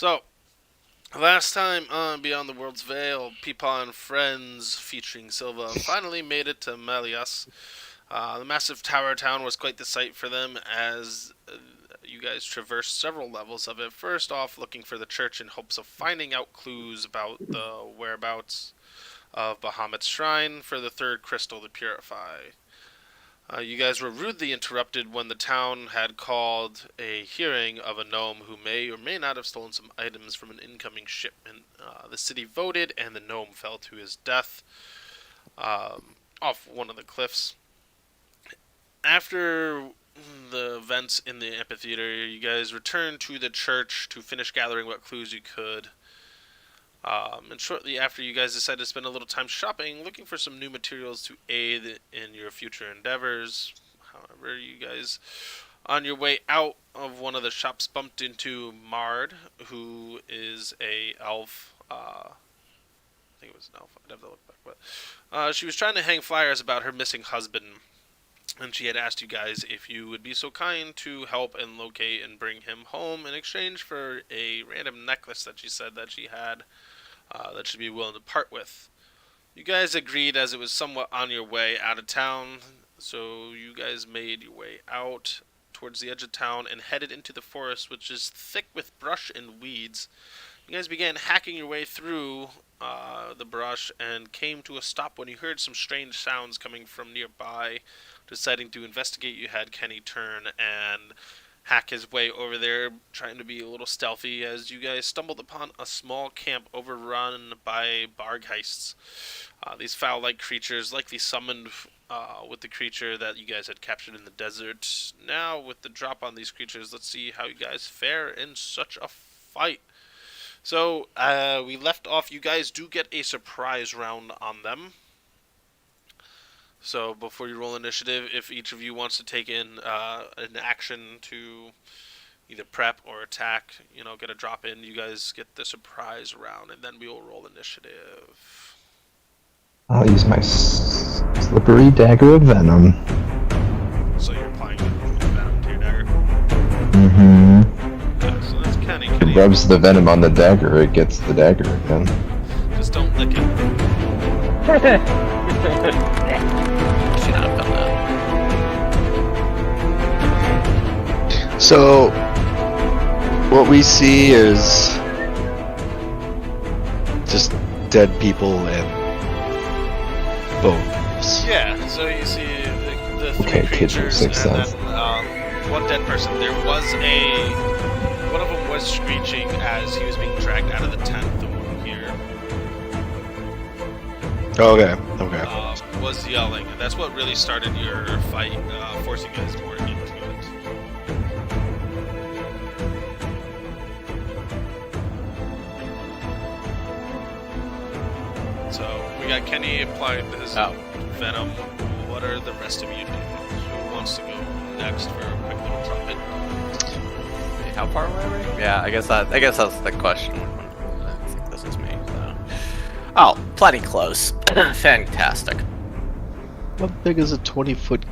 So, last time on Beyond the World's Veil, Peepaw and Friends, featuring Silva, finally made it to Melias. The massive tower town was quite the sight for them as you guys traversed several levels of it. First off, looking for the church in hopes of finding out clues about the whereabouts of Bahamut's shrine for the third crystal to purify. You guys were rudely interrupted when the town had called a hearing of a gnome who may or may not have stolen some items from an incoming shipment. The city voted, and the gnome fell to his death off one of the cliffs. After the events in the amphitheater, you guys returned to the church to finish gathering what clues you could. And shortly after, you guys decided to spend a little time shopping, looking for some new materials to aid in your future endeavors. However, you guys, on your way out of one of the shops, bumped into Mard, who is a elf. I think it was an elf. I'd have to look back, but she was trying to hang flyers about her missing husband, and she had asked you guys if you would be so kind to help and locate and bring him home in exchange for a random necklace that she said that she had. That she'd be willing to part with. You guys agreed as it was somewhat on your way out of town, so you guys made your way out towards the edge of town and headed into the forest, which is thick with brush and weeds. You guys began hacking your way through the brush and came to a stop when you heard some strange sounds coming from nearby. Deciding to investigate, you had Kenny turn and hack his way over there, trying to be a little stealthy as you guys stumbled upon a small camp overrun by bargheists. These fowl-like creatures likely summoned with the creature that you guys had captured in the desert. Now, with the drop on these creatures, let's see how you guys fare in such a fight. So, we left off, you guys do get a surprise round on them. So before you roll initiative, if each of you wants to take in an action to either prep or attack, get a drop in, you guys get the surprise round, and then we will roll initiative. I'll use my slippery dagger of venom. So you're applying venom to your dagger? Mm-hmm. Okay, so that's Kenny. It rubs the venom on the dagger, it gets the dagger again. Just don't lick it. Should not have done that. So, what we see is just dead people and bones. Yeah, so you see the three Okay, kids with creatures sixth and sense. then one dead person. There was one of them was screeching as he was being dragged out of the tent, the one here. Okay. Was yelling, and that's what really started your fight, forcing you guys more into it. So we got Kenny applying his venom. What are the rest of you doing? Who wants to go next for a quick little drop in? How far away are we? Yeah, I guess that's the question. I think this is me. So. Oh, plenty close. Fantastic. How big is a 20-foot?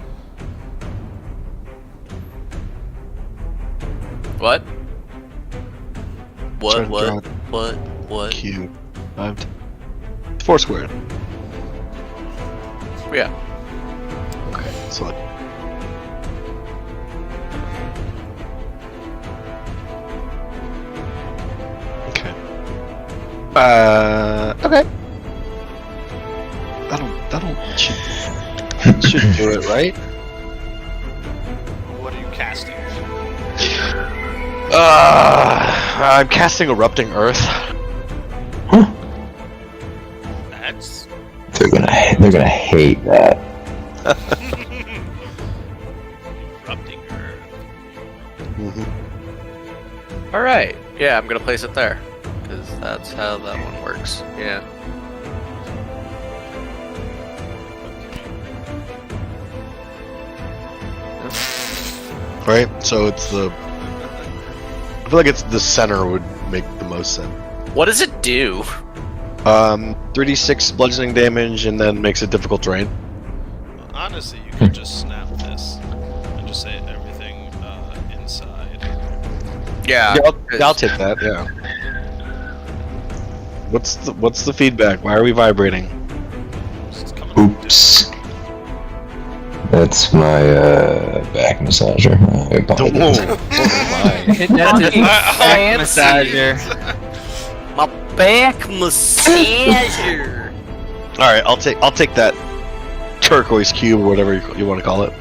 What? Trying to What? cube? 4 squared. Yeah. Okay, so okay. Okay. That'll should do it, right? What are you casting? I'm casting Erupting Earth. That's They're gonna hate that. erupting earth. Mm-hmm. All right. Yeah, I'm gonna place it there because that's how that one works. Yeah. Right? So it's I feel like it's the center would make the most sense. What does it do? 3d6 bludgeoning damage and then makes it difficult terrain. Honestly, you could just snap this and just say everything inside. Yeah. I'll take that, yeah. What's the feedback? Why are we vibrating? It's coming from Oops. That's my back massager. I apologize. That's a back Fancy. massager. My back massager. All right, I'll take that turquoise cube or whatever you want to call it.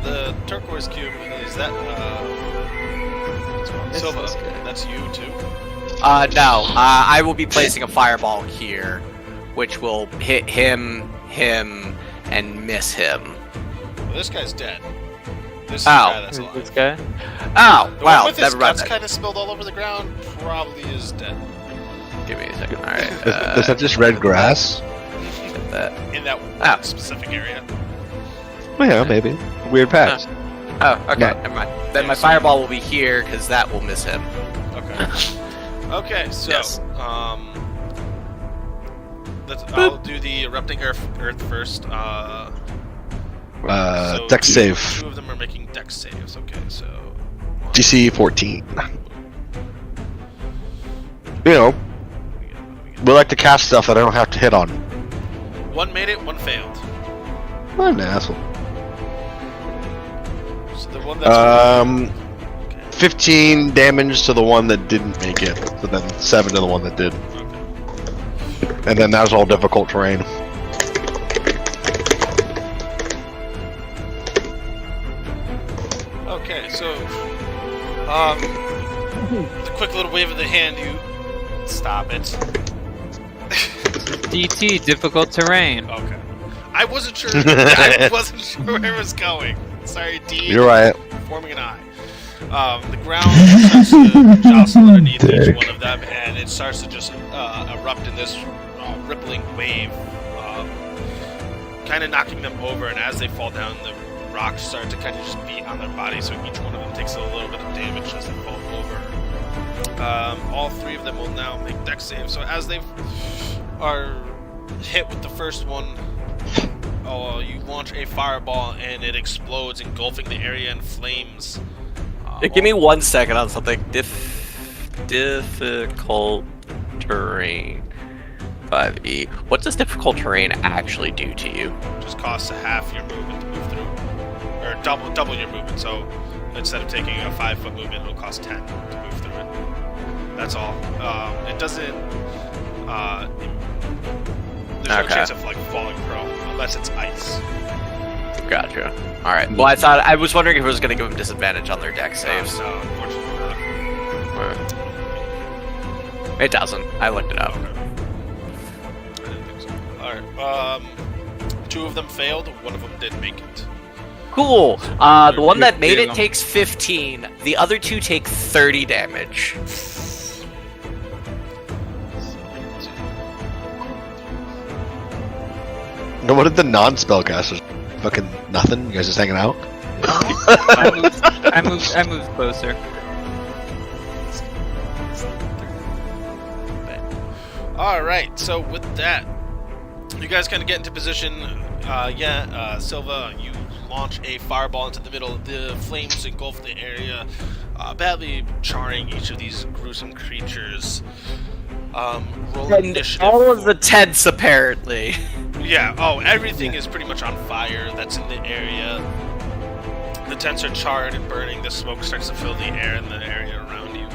The turquoise cube, is that, Silva, that's you too? No. I will be placing a fireball here, which will hit him, and miss him. Well, this guy's dead. This is Ow. the guy that's Who's alive. this guy? Oh, The well, one with his never mind. guts kind of spilled all over the ground probably is dead. Give me a second. All right. Is that just red grass? Get that. In that one Ah. specific area. Well, yeah, maybe. Weird patch. Oh, okay. No. Never mind. Then my fireball will be here because that will miss him. Okay. Okay, so Yes. I'll do the erupting earth first. So Dex save. Two of them are making dex saves. Okay, so DC 14. You know, we like to cast stuff that I don't have to hit on. one made it, one failed. What an asshole. So the one that's okay. 15 damage to the one that didn't make it. So then 7 to the one that did. Okay. And then that was all difficult terrain. Okay, so with a quick little wave of the hand, you stop it. DT, difficult terrain. Okay. I wasn't sure. I wasn't sure where it was going. Sorry, D. You're right. Forming an eye. The ground starts to jostle underneath each Dick. one of them, and it starts to just erupt in this rippling wave, kind of knocking them over. And as they fall down, the rocks start to kind of just beat on their body, so each one of them takes a little bit of damage as they fall over. All three of them will now make dex saves. So as they are hit with the first one, you launch a fireball, and it explodes, engulfing the area in flames. Give me 1 second on something. Difficult terrain. 5e. What does difficult terrain actually do to you? Just costs half your movement to move through, or double your movement. So instead of taking a 5-foot movement, it'll cost 10 to move through it. That's all. It doesn't. There's no Okay. chance of like falling prone unless it's ice. Gotcha. All right. Well, I was wondering if it was going to give them disadvantage on their deck saves. No, unfortunately not. It doesn't. I looked it up. Okay. I didn't think so. All right. Two of them failed. One of them did make it. Cool. The one that made it Yeah. takes 15. The other two take 30 damage. No, what did the non-spellcasters? Fucking nothing? You guys just hanging out? I moved closer. All right. So with that, you guys kind of get into position. Silva, you launch a fireball into the middle. The flames engulf the area, badly charring each of these gruesome creatures. Roll And initiative. all of the tents, apparently. Yeah, everything is pretty much on fire that's in the area. The tents are charred and burning. The smoke starts to fill the air in the area around you.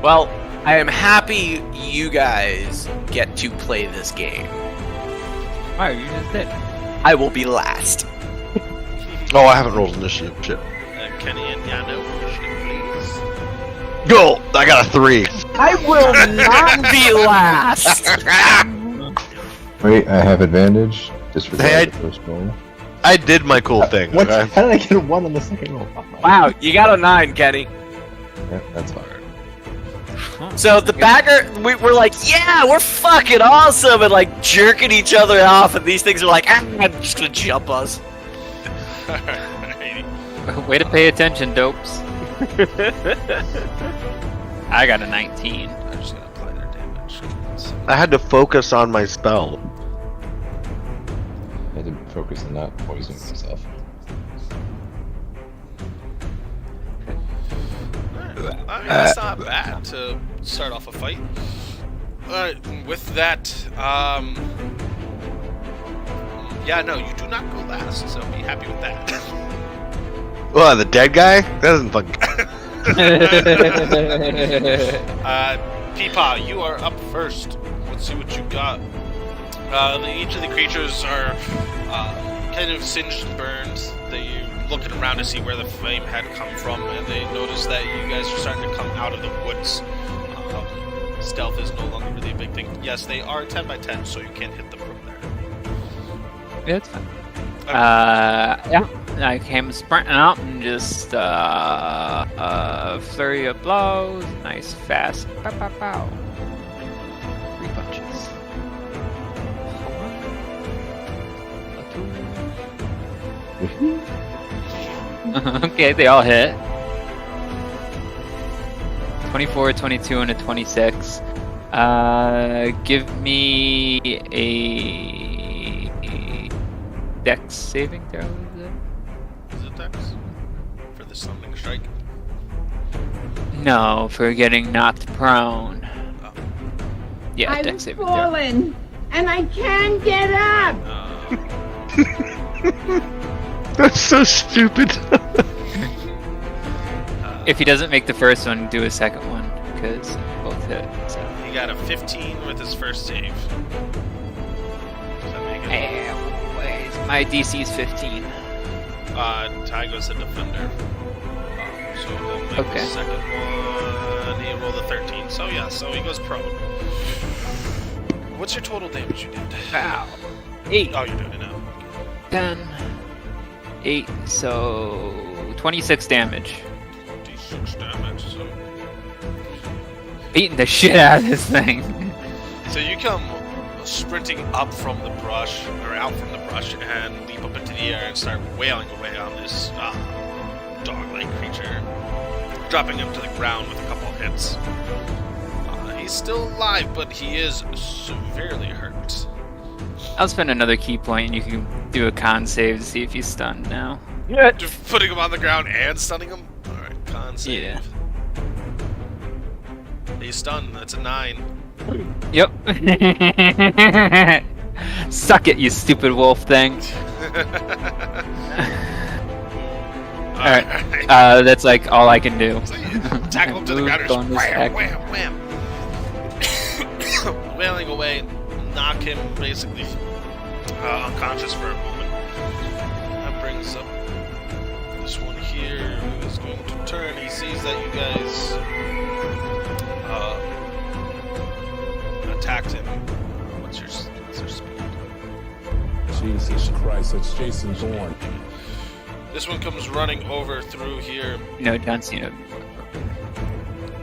Well, I am happy you guys get to play this game. Wow, you just did. I will be last. Oh, I haven't rolled initiative. Shit. Kenny and Yano, initiative, please. Go! I got a 3. I will not be last. Wait, I have advantage. Disregard Hey, the first roll. I did my cool thing, What? okay? How did I get a 1 on the second roll? Wow, you got a 9, Kenny. Yeah, that's fine. So the bagger, we're like, yeah, we're fucking awesome, and like jerking each other off, and these things are like, I'm just gonna jump us. Alrighty. Way to pay attention, dopes. I got a 19. I'm just gonna apply their damage. I had to focus on my spell. I had to focus on not poisoning myself. I mean, that's not bad to start off a fight. Alright, with that, yeah, no, you do not go last, so be happy with that. Oh, the dead guy? That doesn't fucking. Peepaw, you are up first. Let's see what you got. Each of the creatures are kind of singed and burned. They're looking around to see where the flame had come from, and they notice that you guys are starting to come out of the woods. Stealth is no longer really a big thing. Yes, they are 10 by 10, so you can't hit them from there. Yeah, it's fine. Yeah, I came sprinting out and just flurry of blows, nice fast, pow pow pow. 3 punches. Okay, they all hit. 24, 22, and a 26. Give me a Dex saving throw, is it? Is it Dex? For the summoning strike? No, for getting knocked prone. Oh. Yeah, Dex I've saving throw. fallen, and I can't get up. That's so stupid. If he doesn't make the first one, do a second one, because both hit. So. He got a 15 with his first save. Does that make it? My DC is 15. Ty goes to defender. So he'll make Okay. the second one. He rolled a 13. So yeah, so he goes prone. What's your total damage you did? Wow. 8, Oh, you're doing it now. 10, 8, so 26 damage. D6 damage. Beating the shit out of this thing. So you come sprinting up from the brush, or out from the brush, and leap up into the air and start wailing away on this dog-like creature, dropping him to the ground with a couple of hits. He's still alive, but he is severely hurt. I'll spend another key point and you can do a con save to see if he's stunned now. Just putting him on the ground and stunning him? Alright, con save. Yeah. He's stunned, that's a 9. Yep. Suck it, you stupid wolf thing. Alright. That's like all I can do. So you tackle him to the Move, ground, just bonus wham, action. wham, wham. Wailing away, knock him basically unconscious for a moment. That brings up this one here, who is going to turn. He sees that you guys attacked him. What's your speed? Jesus Christ, that's Jason Bourne. This one comes running over through here, No, John Cena.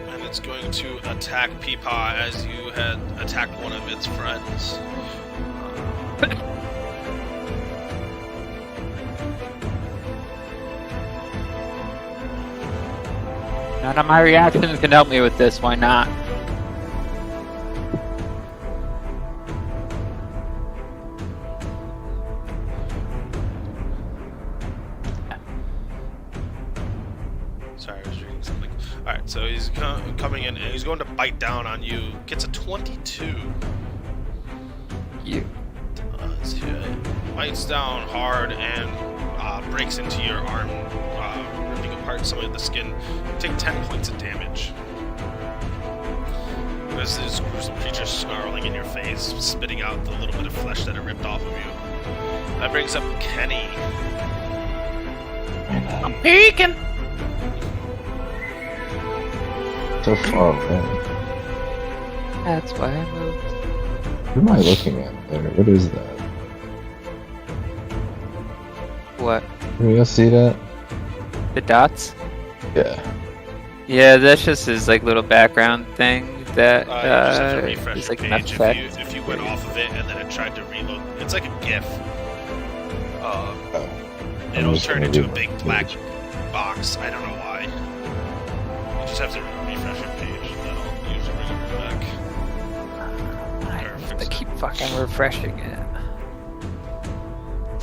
and it's going to attack Peepaw as you had attacked one of its friends. None of my reactions can help me with this, why not? Sorry, I was reading something. Alright, so he's coming in and he's going to bite down on you. Gets a 22. You. Bites down hard and breaks into your arm, ripping apart some of the skin. You take 10 points of damage. There's this gruesome creature snarling in your face, spitting out the little bit of flesh that it ripped off of you. That brings up Kenny. I'm peeking! So far away. That's why I moved. What am I looking at there? What is that? What? Can you guys see that? The dots? Yeah. Yeah, that's just his like little background thing that You just have to refresh is your like an page. effect. If you went off of it and then it tried to reload, it's like a GIF. Oh. I'm It'll just turn gonna into a read big my black page. box. I don't know why. You just have to refresh your page. That'll usually bring it back. I have to keep fucking refreshing it.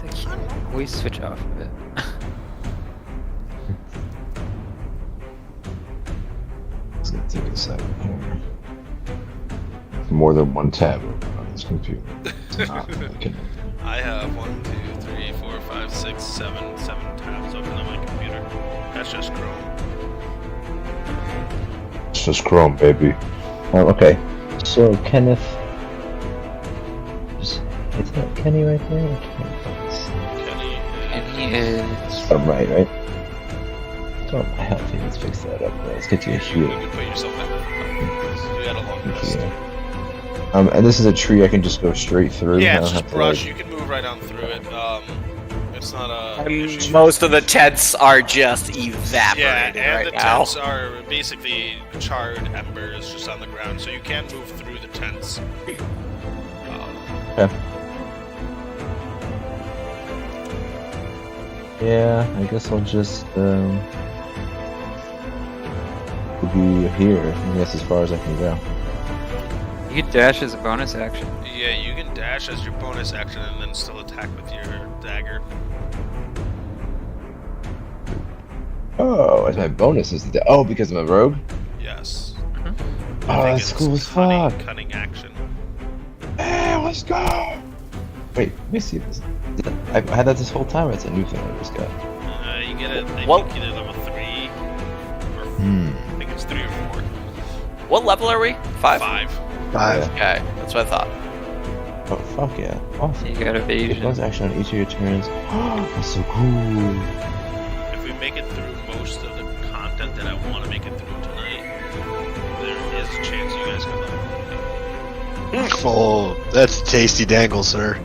It's like, we switch off of it. It's gonna take a second here. More than one tab open on this computer. It's not looking. I have 1, 2, 3, 4, 5, 6, 7 tabs open on my computer. That's just Chrome. It's just Chrome, baby. Oh, okay. So Kenneth, is that Kenny right there? I can't Kenny And he is. I'm right, right? Oh, my health. Let's fix that up. Let's get you a You shield. can put yourself back. You had a long rest. And this is a tree I can just go straight through. Yeah, I it's don't just have to, brush. like- You can move right on through it. It's not a. And most of the tents are just Yeah, evaporated and right the now. tents are basically charred embers just on the ground, so you can move through the tents. Okay. Yeah, I guess I'll just be here. I guess as far as I can go. You can dash as a bonus action. Yeah, you can dash as your bonus action and then still attack with your dagger. Oh, as my bonus is the because I'm a rogue. Yes. Oh, I think that's it's cool as fuck. cunning action. Hey, let's go. Wait, let me see this. I had that this whole time. It's a new thing I just got. You get it. I What? think either level 3 or Hmm. I think it's 3 or 4. What level are we? 5? 5. Five. Okay, that's what I thought. Oh fuck yeah! Awesome. You got evasion. Bonus action on each of your turns. That's so cool. If we make it through most of the content that I want to make it through tonight, there is a chance you guys can level. Oh, that's a tasty dangle, sir.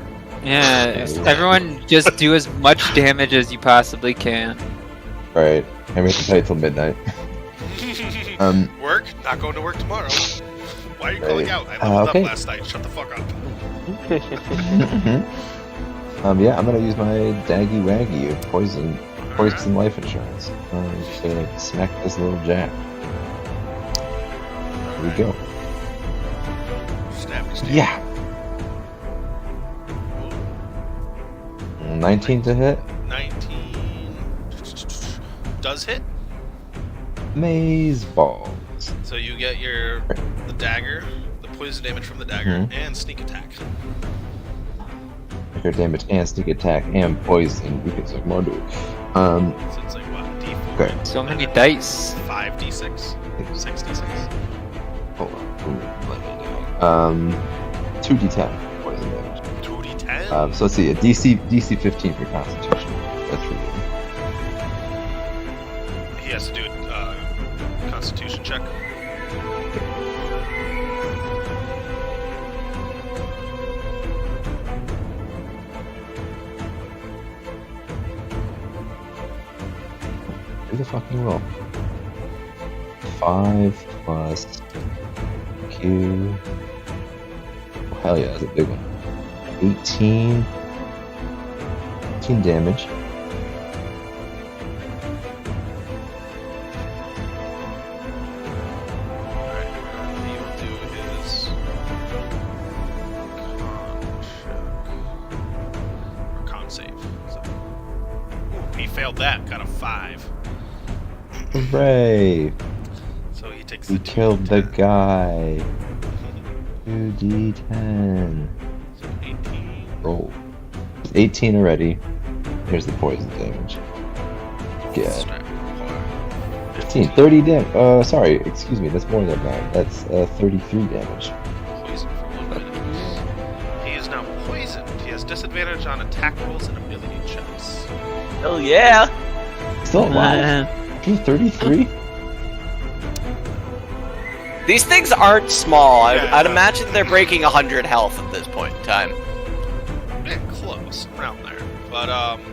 Yeah, everyone just do as much damage as you possibly can. Right. I mean, to play till midnight. Work? Not going to work tomorrow. Why are you Right. calling out? I leveled okay. up last night. Shut the fuck up. Yeah, I'm gonna use my daggy waggy of poison life insurance. Just to smack this little jab. Here we go. Stab me, Steve. Yeah. 19 to hit. 19 does hit. Maze balls. So you get the dagger, the poison damage from the dagger, and sneak attack. Trigger damage and sneak attack and poison. We can suck more to it. So it's like what, D4? Okay. So many dice. 5d6? 6d6? Hold on. Let me know. 2d10 poison damage. 2d10? So let's see. A DC 15 for Constitution. That's really good. He has to do a constitution check. Do the fucking roll. 5 plus Q. Oh, hell yeah, that's a big one. 18 damage. Alright, he will do his con save. So. Ooh, he failed that, got a 5. Hooray! So he takes We the killed the 2d10. guy. 2d10. So 18. Roll. 18 already. Here's the poison damage. Yeah. Strap. 15. 30 damage. Sorry, excuse me. That's more than that. That's 33 damage. Poison for 1 minute. He is now poisoned. He has disadvantage on attack rolls and ability checks. Hell yeah! Still alive. After 33? These things aren't small. Yeah, I'd no. imagine they're breaking 100 health at this point in time. Yeah, close. Around there. But,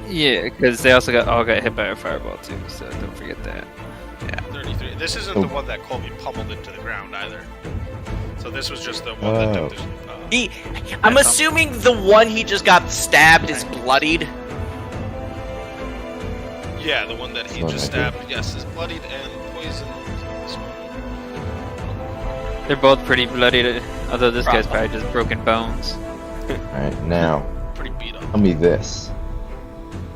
Yeah, because they also all got hit by a fireball too, so don't forget that. 33. This isn't Oh. the one that Colby pummeled into the ground either. So this was just the one that Oh. did I'm assuming the one he just got stabbed is bloodied. yeah, the one that he Oh, just okay. stabbed, yes, is bloodied and poisoned. This one. They're both pretty bloody, although this guy's Probably. probably just broken bones. Alright, now, Pretty beat up. tell me this.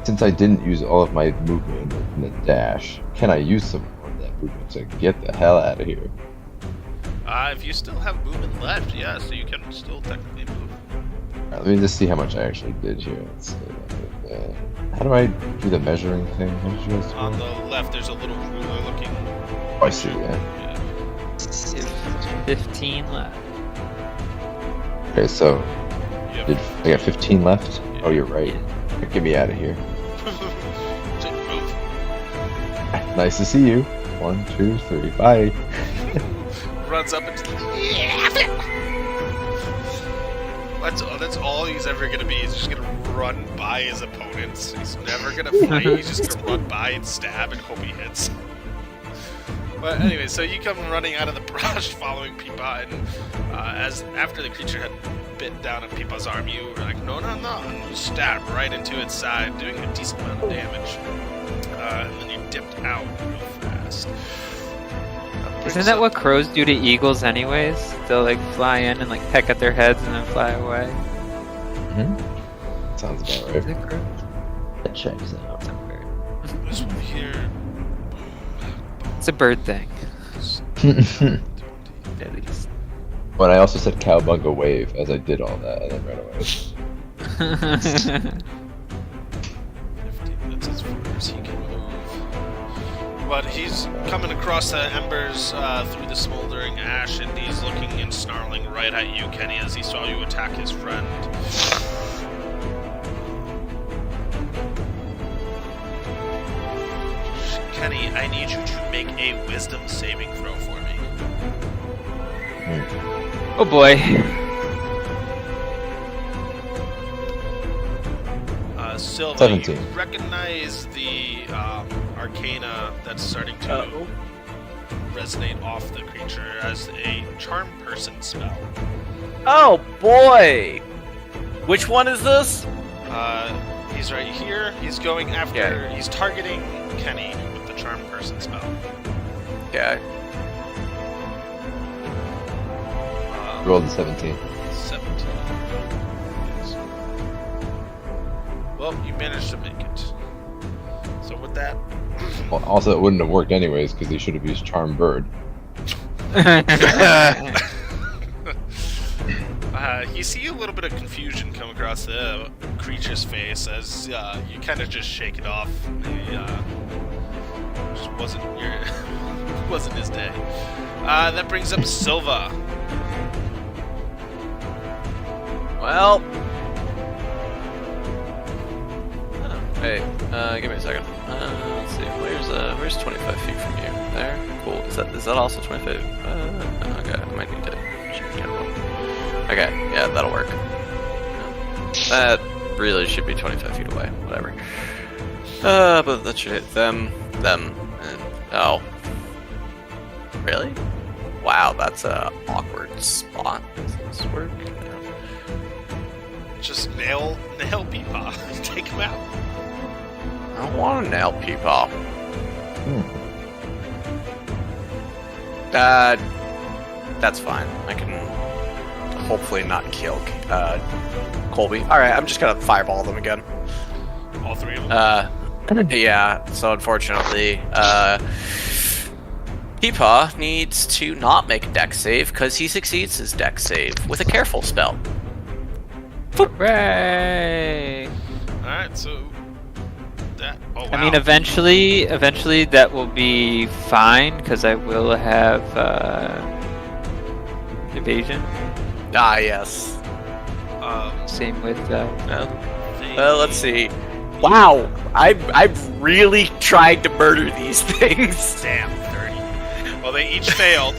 Since I didn't use all of my movement in the dash, can I use some more of that movement to get the hell out of here. If you still have movement left, yeah, so you can still technically move. Alright, let me just see how much I actually did here. Let's see. How do I do the measuring thing? How did you guys do On it? the left, there's a little ruler looking. Oh, I see, yeah. Yeah. 15 left. Okay, so Yep. I got 15 left? Oh, you're right. Get me out of here. So move. Nice to see you. 1, 2, 3, bye. Runs up and that's all he's ever gonna be. He's just gonna run by his opponents. He's never gonna fight. He's just gonna run by and stab and hope he hits. But anyway, so you come running out of the brush, following Peepa, and after the creature had bit down on Peepa's arm, you were like, no, and you stabbed right into its side, doing a decent amount of damage. And then you dipped out real fast. Isn't that what crows do to eagles anyways? They'll like fly in and like peck at their heads and then fly away. Sounds about Is right. it crows? That checks out. It's a bird. This one here. It's a bird thing, at least. But I also said cowbunga wave as I did all that and then ran away. 15 minutes as far as he can move. But he's coming across the embers through the smoldering ash, and he's looking and snarling right at you, Kenny, as he saw you attack his friend. Kenny, I need you to make a wisdom saving throw for me. Oh boy. Silva, 17. you recognize the arcana that's starting to resonate off the creature as a charm person spell. Oh boy! Which one is this? He's right here. He's going after. Yeah. He's targeting Kenny with the charm person spell. Okay. Rolled a 17. 17. Yes. Well, you managed to make it. So with that, Well, also, it wouldn't have worked anyways because he should have used Charm Bird. you see a little bit of confusion come across the creature's face as you kind of just shake it off. He, just wasn't his day. That brings up Silva. Well. Hey, give me a second. Let's see. Where's 25 feet from you? There. Cool. Is that also 25? Okay. I might need to check it out. Okay. Yeah, that'll work. That really should be 25 feet away. Whatever. But that should hit them, and oh. Really? Wow, that's a awkward spot. Does this work? Just nail Peepaw. Take him out. I don't want to nail Peepaw. That's fine. I can hopefully not kill Colby. Alright, I'm just gonna fireball them again. All three of them. Yeah, so unfortunately, Peepaw needs to not make a dex save because he succeeds his dex save with a careful spell. Hooray! Alright, so that. Oh wow. I mean, eventually that will be fine because I will have evasion. Ah, yes. Same with. Well, let's see. Wow, I've really tried to murder these things. Damn, 30. Well, they each failed.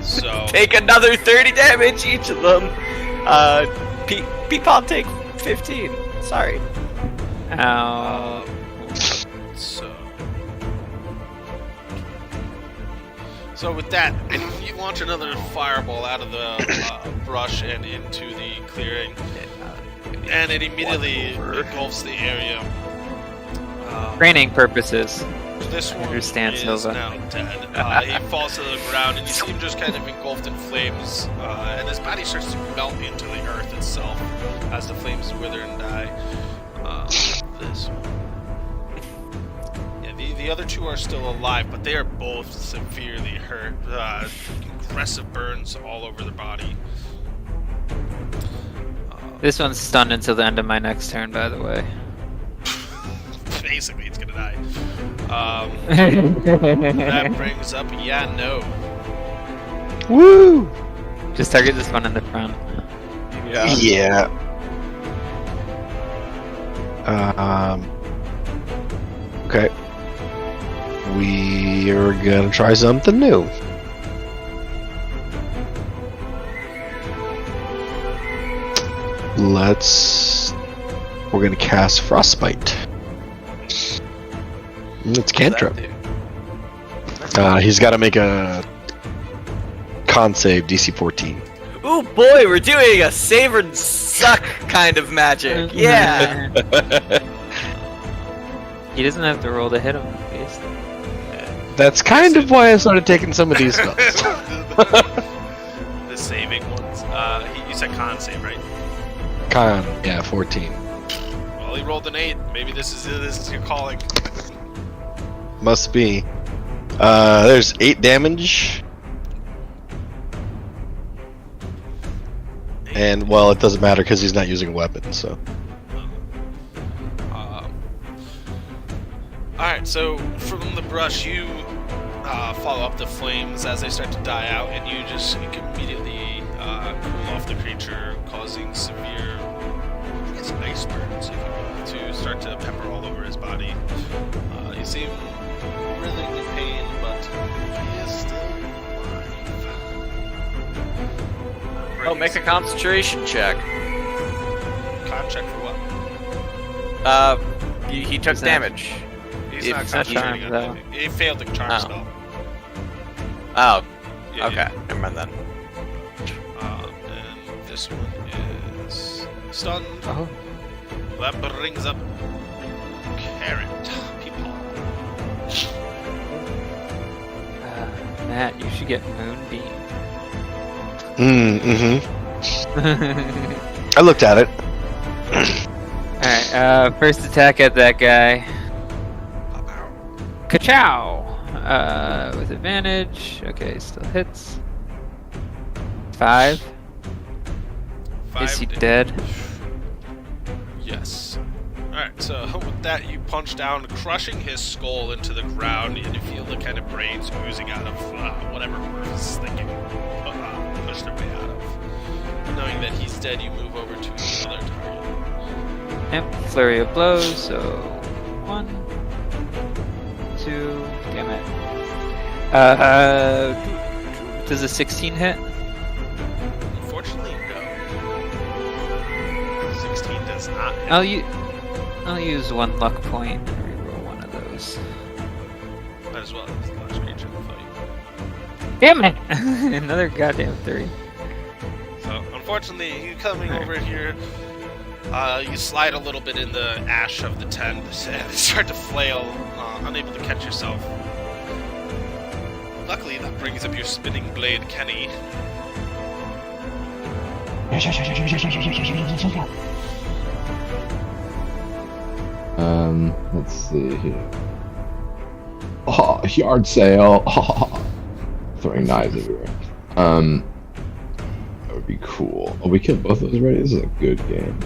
So Take another 30 damage each of them. Peepaw take 15. Sorry. Ow. So with that, you launch another fireball out of the brush and into the clearing, and it immediately engulfs the area. Training purposes. This one understand, is Silva. now dead. He falls to the ground, and you see him just kind of engulfed in flames, and his body starts to melt into the earth itself as the flames wither and die. This one. Yeah, the the other two are still alive, but they are both severely hurt. Aggressive burns all over their body. This one's stunned until the end of my next turn, by the way. Basically, it's gonna die. That brings up no. Woo! Just target this one in the front. Yeah. Okay. We're gonna try something new. We're gonna cast Frostbite. It's cantrip. He's got to make a con save, DC 14. Ooh boy, we're doing a save and suck kind of magic. Yeah. He doesn't have to roll to hit him, basically. That's kind of why I started taking some of these spells. The saving ones. You said con save, right? Con, yeah, 14. Well, he rolled an 8. Maybe this is your calling. Must be. There's 8 damage. And, well, it doesn't matter because he's not using a weapon, so. Alright, so from the brush, you follow up the flames as they start to die out, and you can immediately cool off the creature, causing severe, I guess, ice burns, if you will, to start to pepper all over his body. You seem writhing in pain, but he is still alive. Oh, make a concentration check. Con check for what? He took damage. He's If not not concentrating charmed, on though. anything. He failed the charm Oh. spell. Oh, Yeah, okay. Never mind then. And this one is stunned. Oh. That brings up Carrot. People. Matt, you should get Moonbeam. Mm-hmm. I looked at it. Alright, first attack at that guy. Ka-chow! With advantage. Okay, still hits. 5. Is he dead? Yes. Alright, so with that, you punch down, crushing his skull into the ground, and you feel the kind of brains oozing out of whatever worms they get pushed their way out of. Knowing that he's dead, you move over to another target. Yep, flurry of blows, so 1, 2, damn it. Does a 16 hit? Unfortunately, no. 16 does not hit. I'll use 1 luck point and reroll one of those. Might as well as the last creature in the fight. Damn it! Another goddamn 3. So, unfortunately, you coming over here, you slide a little bit in the ash of the tent and start to flail, unable to catch yourself. Luckily, that brings up your spinning blade, Kenny. Let's see here. Oh, yard sale. Oh, throwing knives everywhere. That would be cool. Oh, we killed both those already? This is a good game.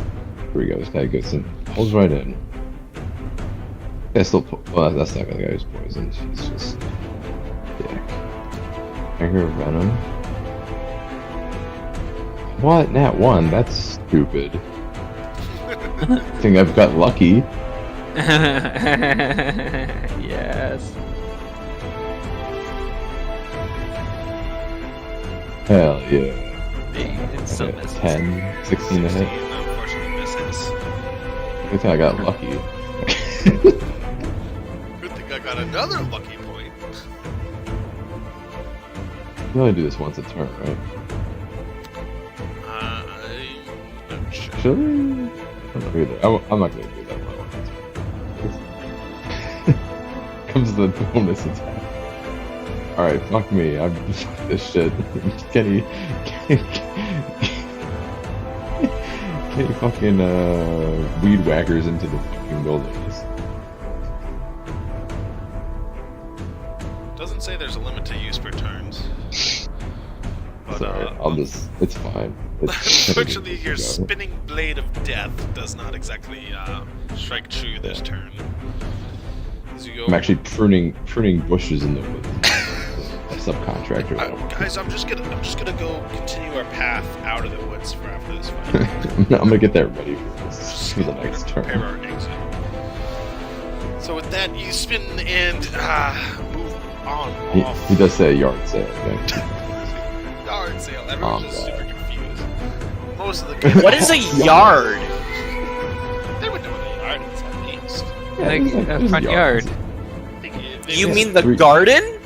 Here we go. This guy goes in. Pulls right in. Yeah, still. Well, that's not the guy who's poisoned. He's just. Dick. I hear venom. What? Nat 1? That's stupid. I think I've got lucky. Yes. Hell yeah. It's so I got misses. 10, 16 to hit. Unfortunately misses. Good thing I got lucky. Good thing I got another lucky point. You only do this once a turn, right? I'm not sure. Should we? I'm not gonna do that one. Comes the bonus attack. Alright, fuck me. I'm fuck this shit. Kenny fucking weed whackers into the fucking wilderness. Doesn't say there's a limit to use per turns. But, Sorry, I'll just. It's fine. It's unfortunately, your go. spinning blade of death does not exactly strike true this turn. As you go, I'm actually pruning bushes in the woods. A subcontractor. guys, I'm just gonna go continue our path out of the woods for after this fight. I'm gonna get that ready for the We're next gonna turn. prepare our exit. So with that, you spin and move on off. He does say a yard sale. Okay? Yard sale. Everyone's just God. super confused. Most of the What is a yard? They would know what a yard is at least. Like there's a there's front yards. yard. You mean the Three- garden?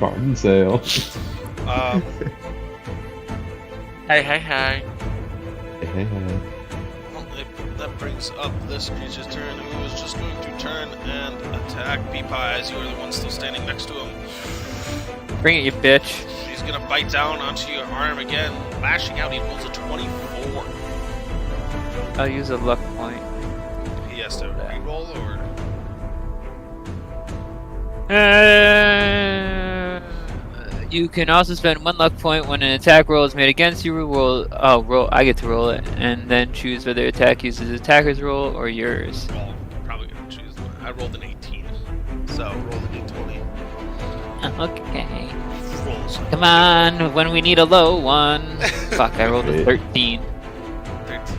Garden sale. Um, Hey. Hey, hey. well, that brings up this creature's turn, who is just going to turn and attack Peepa as you are the one still standing next to him. Bring it, you bitch. She's gonna bite down onto your arm again, lashing out. He rolls a 24. I'll use a luck point. He has to reroll or. You can also spend 1 luck point when an attack roll is made against you. I get to roll it, and then choose whether attack uses attacker's roll or yours. Well, I'm probably gonna choose one. I rolled an 18, so roll the d20. Okay. Rolls. Come on, when we need a low one. Fuck, I rolled a Okay. 13. 13.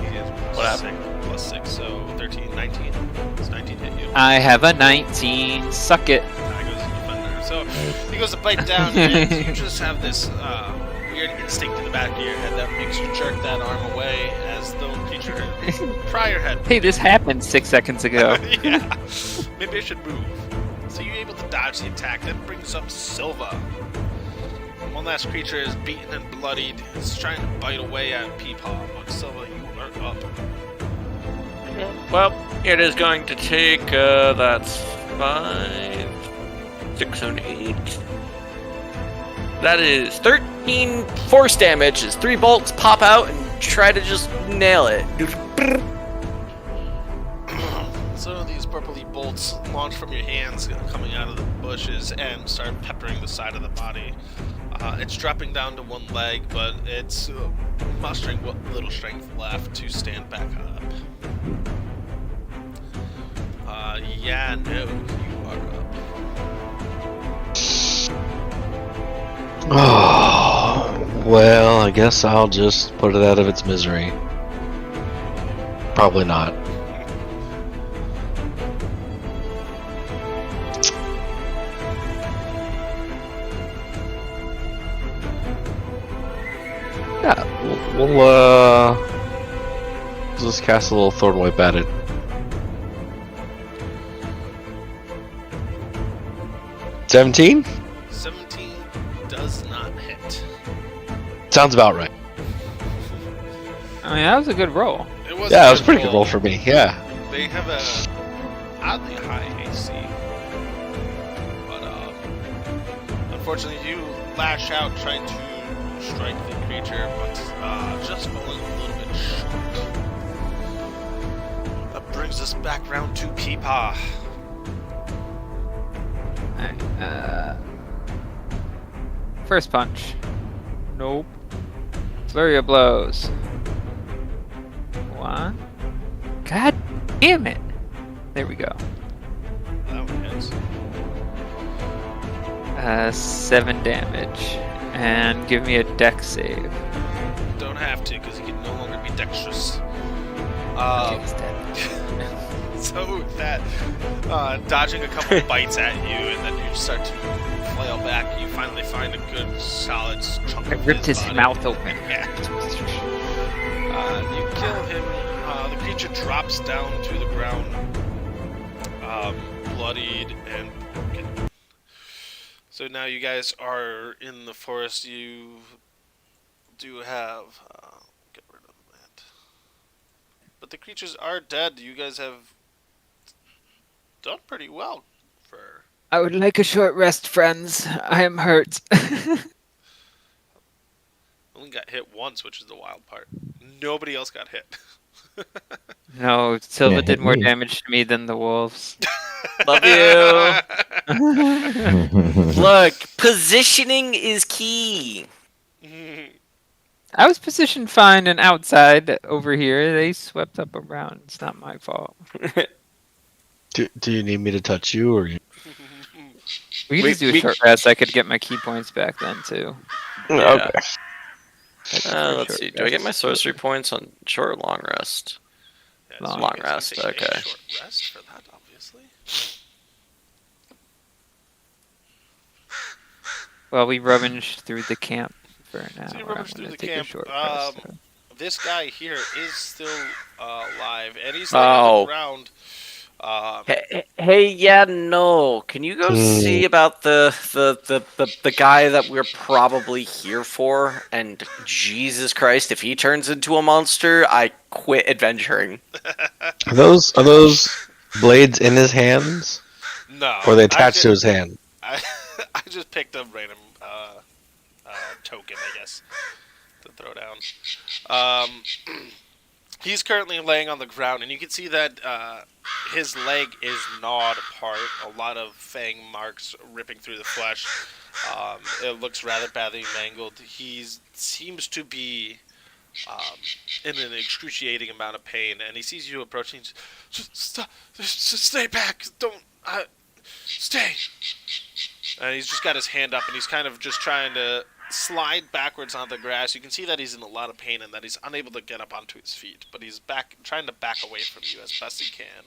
He is What plus 6, so 13, 19. It's 19 hit you. I have a 19. Suck it. Now he goes to defender. So he goes to bite down, and you just have this weird instinct in the back of your head that makes you jerk that arm away as the creature prior had. Hey, this happened 6 seconds ago. Yeah. Maybe I should move. So you're able to dodge the attack. That brings up Silva. One last creature is beaten and bloodied. It's trying to bite away at Peepaw. But Silva, you are up. Well, it is going to take, that's 5, 6, and 8. That is 13 force damage as 3 bolts pop out and try to just nail it. So these purpley bolts launch from your hands, coming out of the bushes, and start peppering the side of the body. It's dropping down to 1 leg, but it's mustering what little strength left to stand back up. Yeah, no, you are up. Oh, well, I guess I'll just put it out of its misery. Probably not. Yeah, we'll just cast a little Thorn Whip at it. $17? 17 does not hit. Sounds about right. I mean, that was a good roll. It was Yeah, it was a pretty good roll for me, yeah. They have a oddly high AC, but unfortunately, you lash out trying to strike the creature, but just falling a little bit short. That brings us back round to Peepaw. Alright, first punch. Nope. Flurry of blows. 1. God damn it! There we go. That one hits. 7 damage. And give me a dex save. Don't have to, because he can no longer be dexterous. He's dead. So with that, dodging a couple bites at you, and then you start to flail back. You finally find a good, solid chunk I of ripped his body. mouth open. Yeah. You kill him. The creature drops down to the ground, bloodied and broken. So now you guys are in the forest. You do have get rid of that. But the creatures are dead. You guys have done pretty well for. I would like a short rest, friends. I am hurt. Only got hit once, which is the wild part. Nobody else got hit. No, Silva hit did more me. damage to me than the wolves. Love you. Look, positioning is key. I was positioned fine and outside over here. They swept up around. It's not my fault. Do you need me to touch you, or you? We could just do a we- short rest. I could get my key points back then too. Yeah. Okay. I prefer Let's short see. Do I get my rests. sorcery points on short or long rest? Yeah, Long you can rest, take a okay. short rest for that, obviously. Well, we rummaged through the camp for an hour. So you I'm rummage through gonna the take a camp. short rest. This guy here is still alive, and he's laying on the ground. Hey, yeah, no. Can you go see about the guy that we're probably here for? And Jesus Christ, if he turns into a monster, I quit adventuring. Are those blades in his hands, No, or are they attached to his hand? I just picked a random token, I guess, to throw down. He's currently laying on the ground, and you can see that his leg is gnawed apart. A lot of fang marks ripping through the flesh. It looks rather badly mangled. He seems to be in an excruciating amount of pain, and he sees you approaching. Just stop! Just stay back! Don't stay! And he's just got his hand up, and he's kind of just trying to slide backwards on the grass. You can see that he's in a lot of pain and that he's unable to get up onto his feet, but he's trying to back away from you as best he can.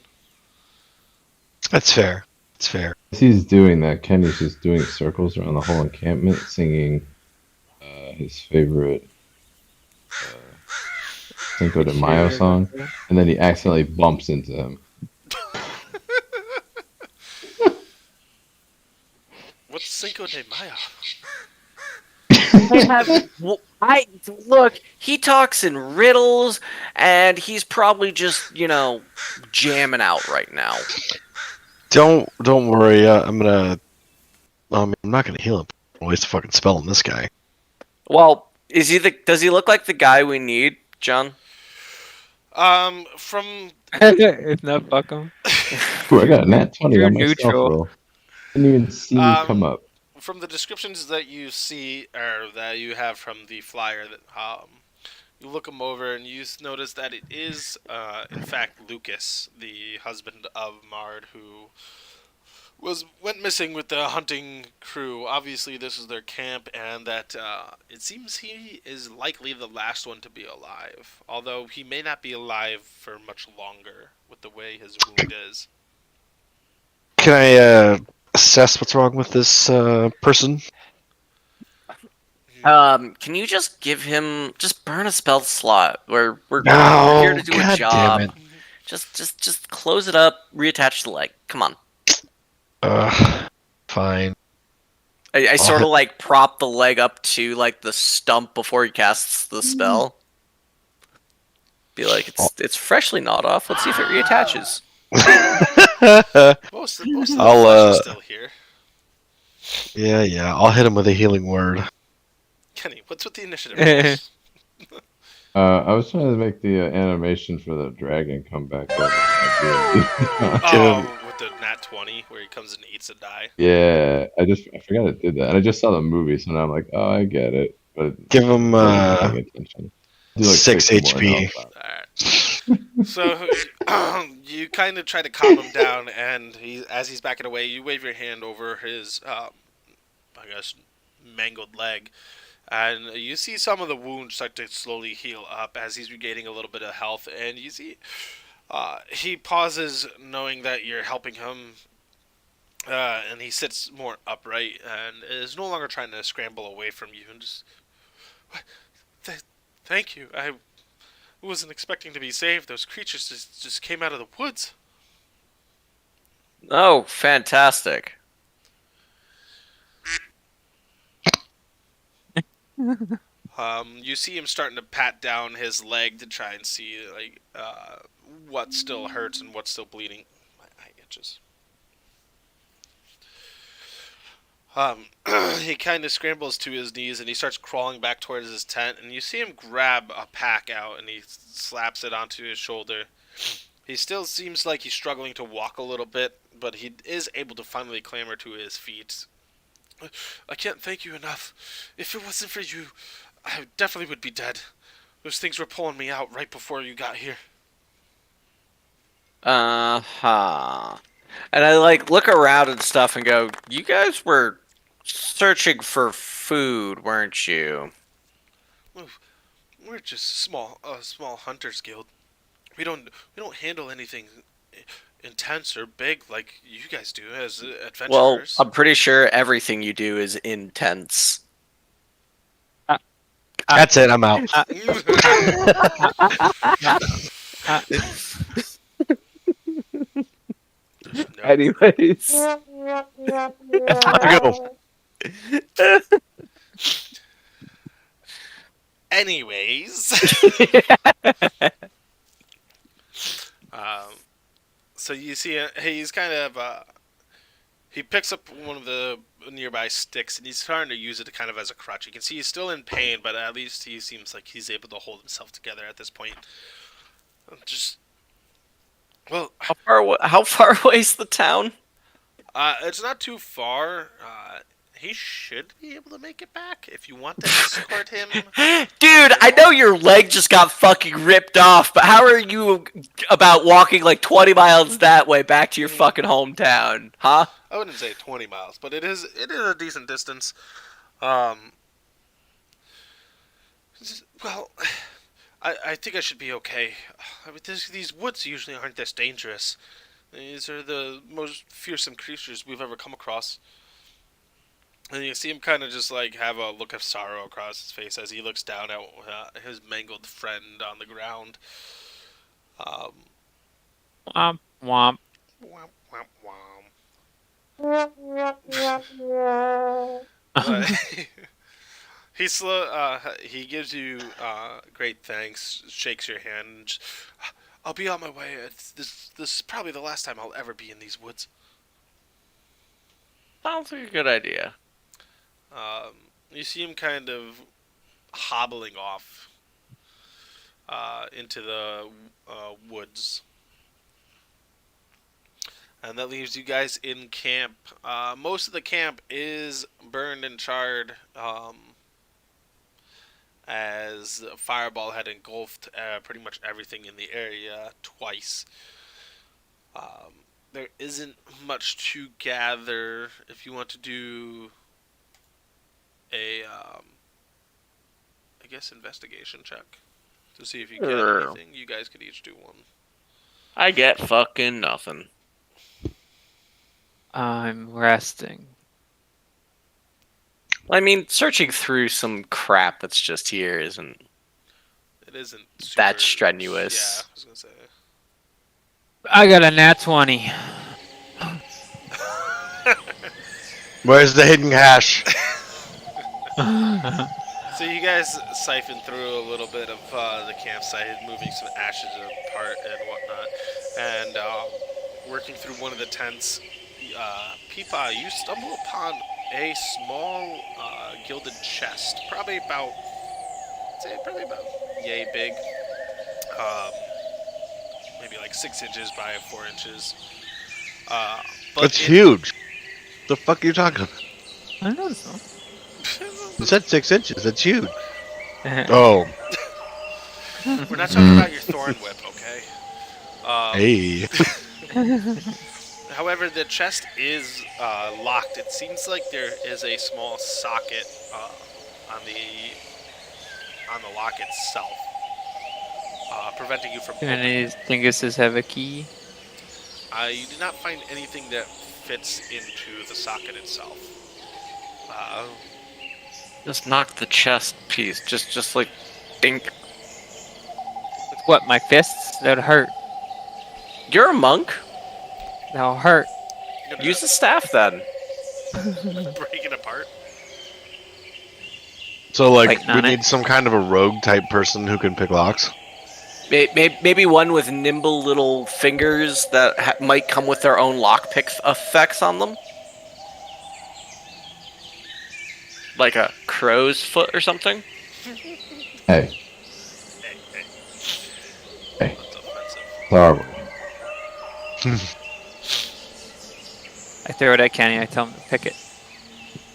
That's fair. It's fair. As he's doing that, Kenny's just doing circles around the whole encampment, singing his favorite Cinco de Mayo song, and then he accidentally bumps into him. What's Cinco de Mayo? I look. He talks in riddles, and he's probably just jamming out right now. Don't worry. I'm not gonna heal him. I'll waste a fucking spell on this guy. Well, does he look like the guy we need, John? From if not, fuck him. Ooh, I got a nat 20 You're on my stealth neutral. roll. Didn't even see me come up. from the descriptions that you see or that you have from the flyer, that you look him over and you notice that it is in fact Lucas, the husband of Mard, who went missing with the hunting crew. Obviously, this is their camp, and that it seems he is likely the last one to be alive. Although he may not be alive for much longer with the way his wound is. Can I assess what's wrong with this person? Can you just burn a spell slot? We're No, here to do a God job. damn it. Just close it up, reattach the leg. Come on. Fine. I sort of like prop the leg up to like the stump before he casts the spell. Be like, it's freshly gnawed off. Let's see if it reattaches. Most of the I'll, flesh is still here. Yeah. I'll hit him with a healing word. Kenny, what's with the initiative? I was trying to make the animation for the dragon come back up. Oh, with the nat 20 where he comes and eats a die. Yeah, I forgot it did that. And I just saw the movie, so now I'm like, oh, I get it. But Give him I wasn't paying attention. Do, 6 more and HP. Alright. So you kind of try to calm him down, and as he's backing away, you wave your hand over his, I guess, mangled leg. And you see some of the wounds start to slowly heal up as he's regaining a little bit of health. And you see he pauses, knowing that you're helping him. And he sits more upright and is no longer trying to scramble away from you. And just, thank you. I wasn't expecting to be saved. Those creatures just came out of the woods. Oh, fantastic. You see him starting to pat down his leg to try and see what still hurts and what's still bleeding. My eye itches. He kind of scrambles to his knees and he starts crawling back towards his tent. And you see him grab a pack out and he slaps it onto his shoulder. He still seems like he's struggling to walk a little bit, but he is able to finally clamber to his feet. I can't thank you enough. If it wasn't for you, I definitely would be dead. Those things were pulling me out right before you got here. Uh-huh. And I like look around and stuff and go, you guys were searching for food, weren't you? We're just a small hunters guild. We don't handle anything intense or big like you guys do as Well, adventurers. I'm pretty sure everything you do is intense. That's it. I'm out. No. Anyways. Go. Anyways, so you see, he's kind of he picks up one of the nearby sticks and he's starting to use it kind of as a crutch. You can see he's still in pain, but at least he seems like he's able to hold himself together at this point. Just well, How far away is the town? it's not too far. He should be able to make it back if you want to escort him. Dude, I know your leg just got fucking ripped off, but how are you about walking like 20 miles that way back to your fucking hometown? Huh? I wouldn't say 20 miles, but it is a decent distance. Well, I think I should be okay. I mean, these woods usually aren't this dangerous. These are the most fearsome creatures we've ever come across. And you see him kind of just like have a look of sorrow across his face as he looks down at his mangled friend on the ground. Womp womp. Womp, womp, womp. But he gives you great thanks, shakes your hand. And just, I'll be on my way. This is probably the last time I'll ever be in these woods. Sounds like a good idea. You see him kind of hobbling off into the woods. And that leaves you guys in camp. Most of the camp is burned and charred as the fireball had engulfed pretty much everything in the area twice. There isn't much to gather if you want to do a, I guess, investigation check to see if you get anything. You guys could each do one. I get fucking nothing. I'm resting. I mean, searching through some crap that's just here isn't It isn't that super, strenuous. Yeah, I was gonna say. I got a nat 20. Where's the hidden hash? So you guys siphon through a little bit of the campsite, moving some ashes apart and whatnot, and working through one of the tents. Peepa, you stumble upon a small gilded chest, probably about yay big, maybe like 6 inches by 4 inches. But That's huge. The fuck are you talking about? I don't know so. You said 6 inches. That's huge. Oh. We're not talking about your thorn whip, okay? Hey. However, the chest is locked. It seems like there is a small socket on the lock itself, preventing you from Do opening. any dinguses have a key? You do not find anything that fits into the socket itself. Just knock the chest piece. Just like dink. With what, my fists? That'll hurt. You're a monk. That'll hurt. You're Use the staff then. gonna break it apart. So, like Like we Nana? need some kind of a rogue type person who can pick locks. Maybe one with nimble little fingers that might come with their own lockpick effects on them. like a crow's foot or something? Hey, Hey, hey. Hey. That's offensive. horrible. I throw it at Kenny. I tell him to pick it.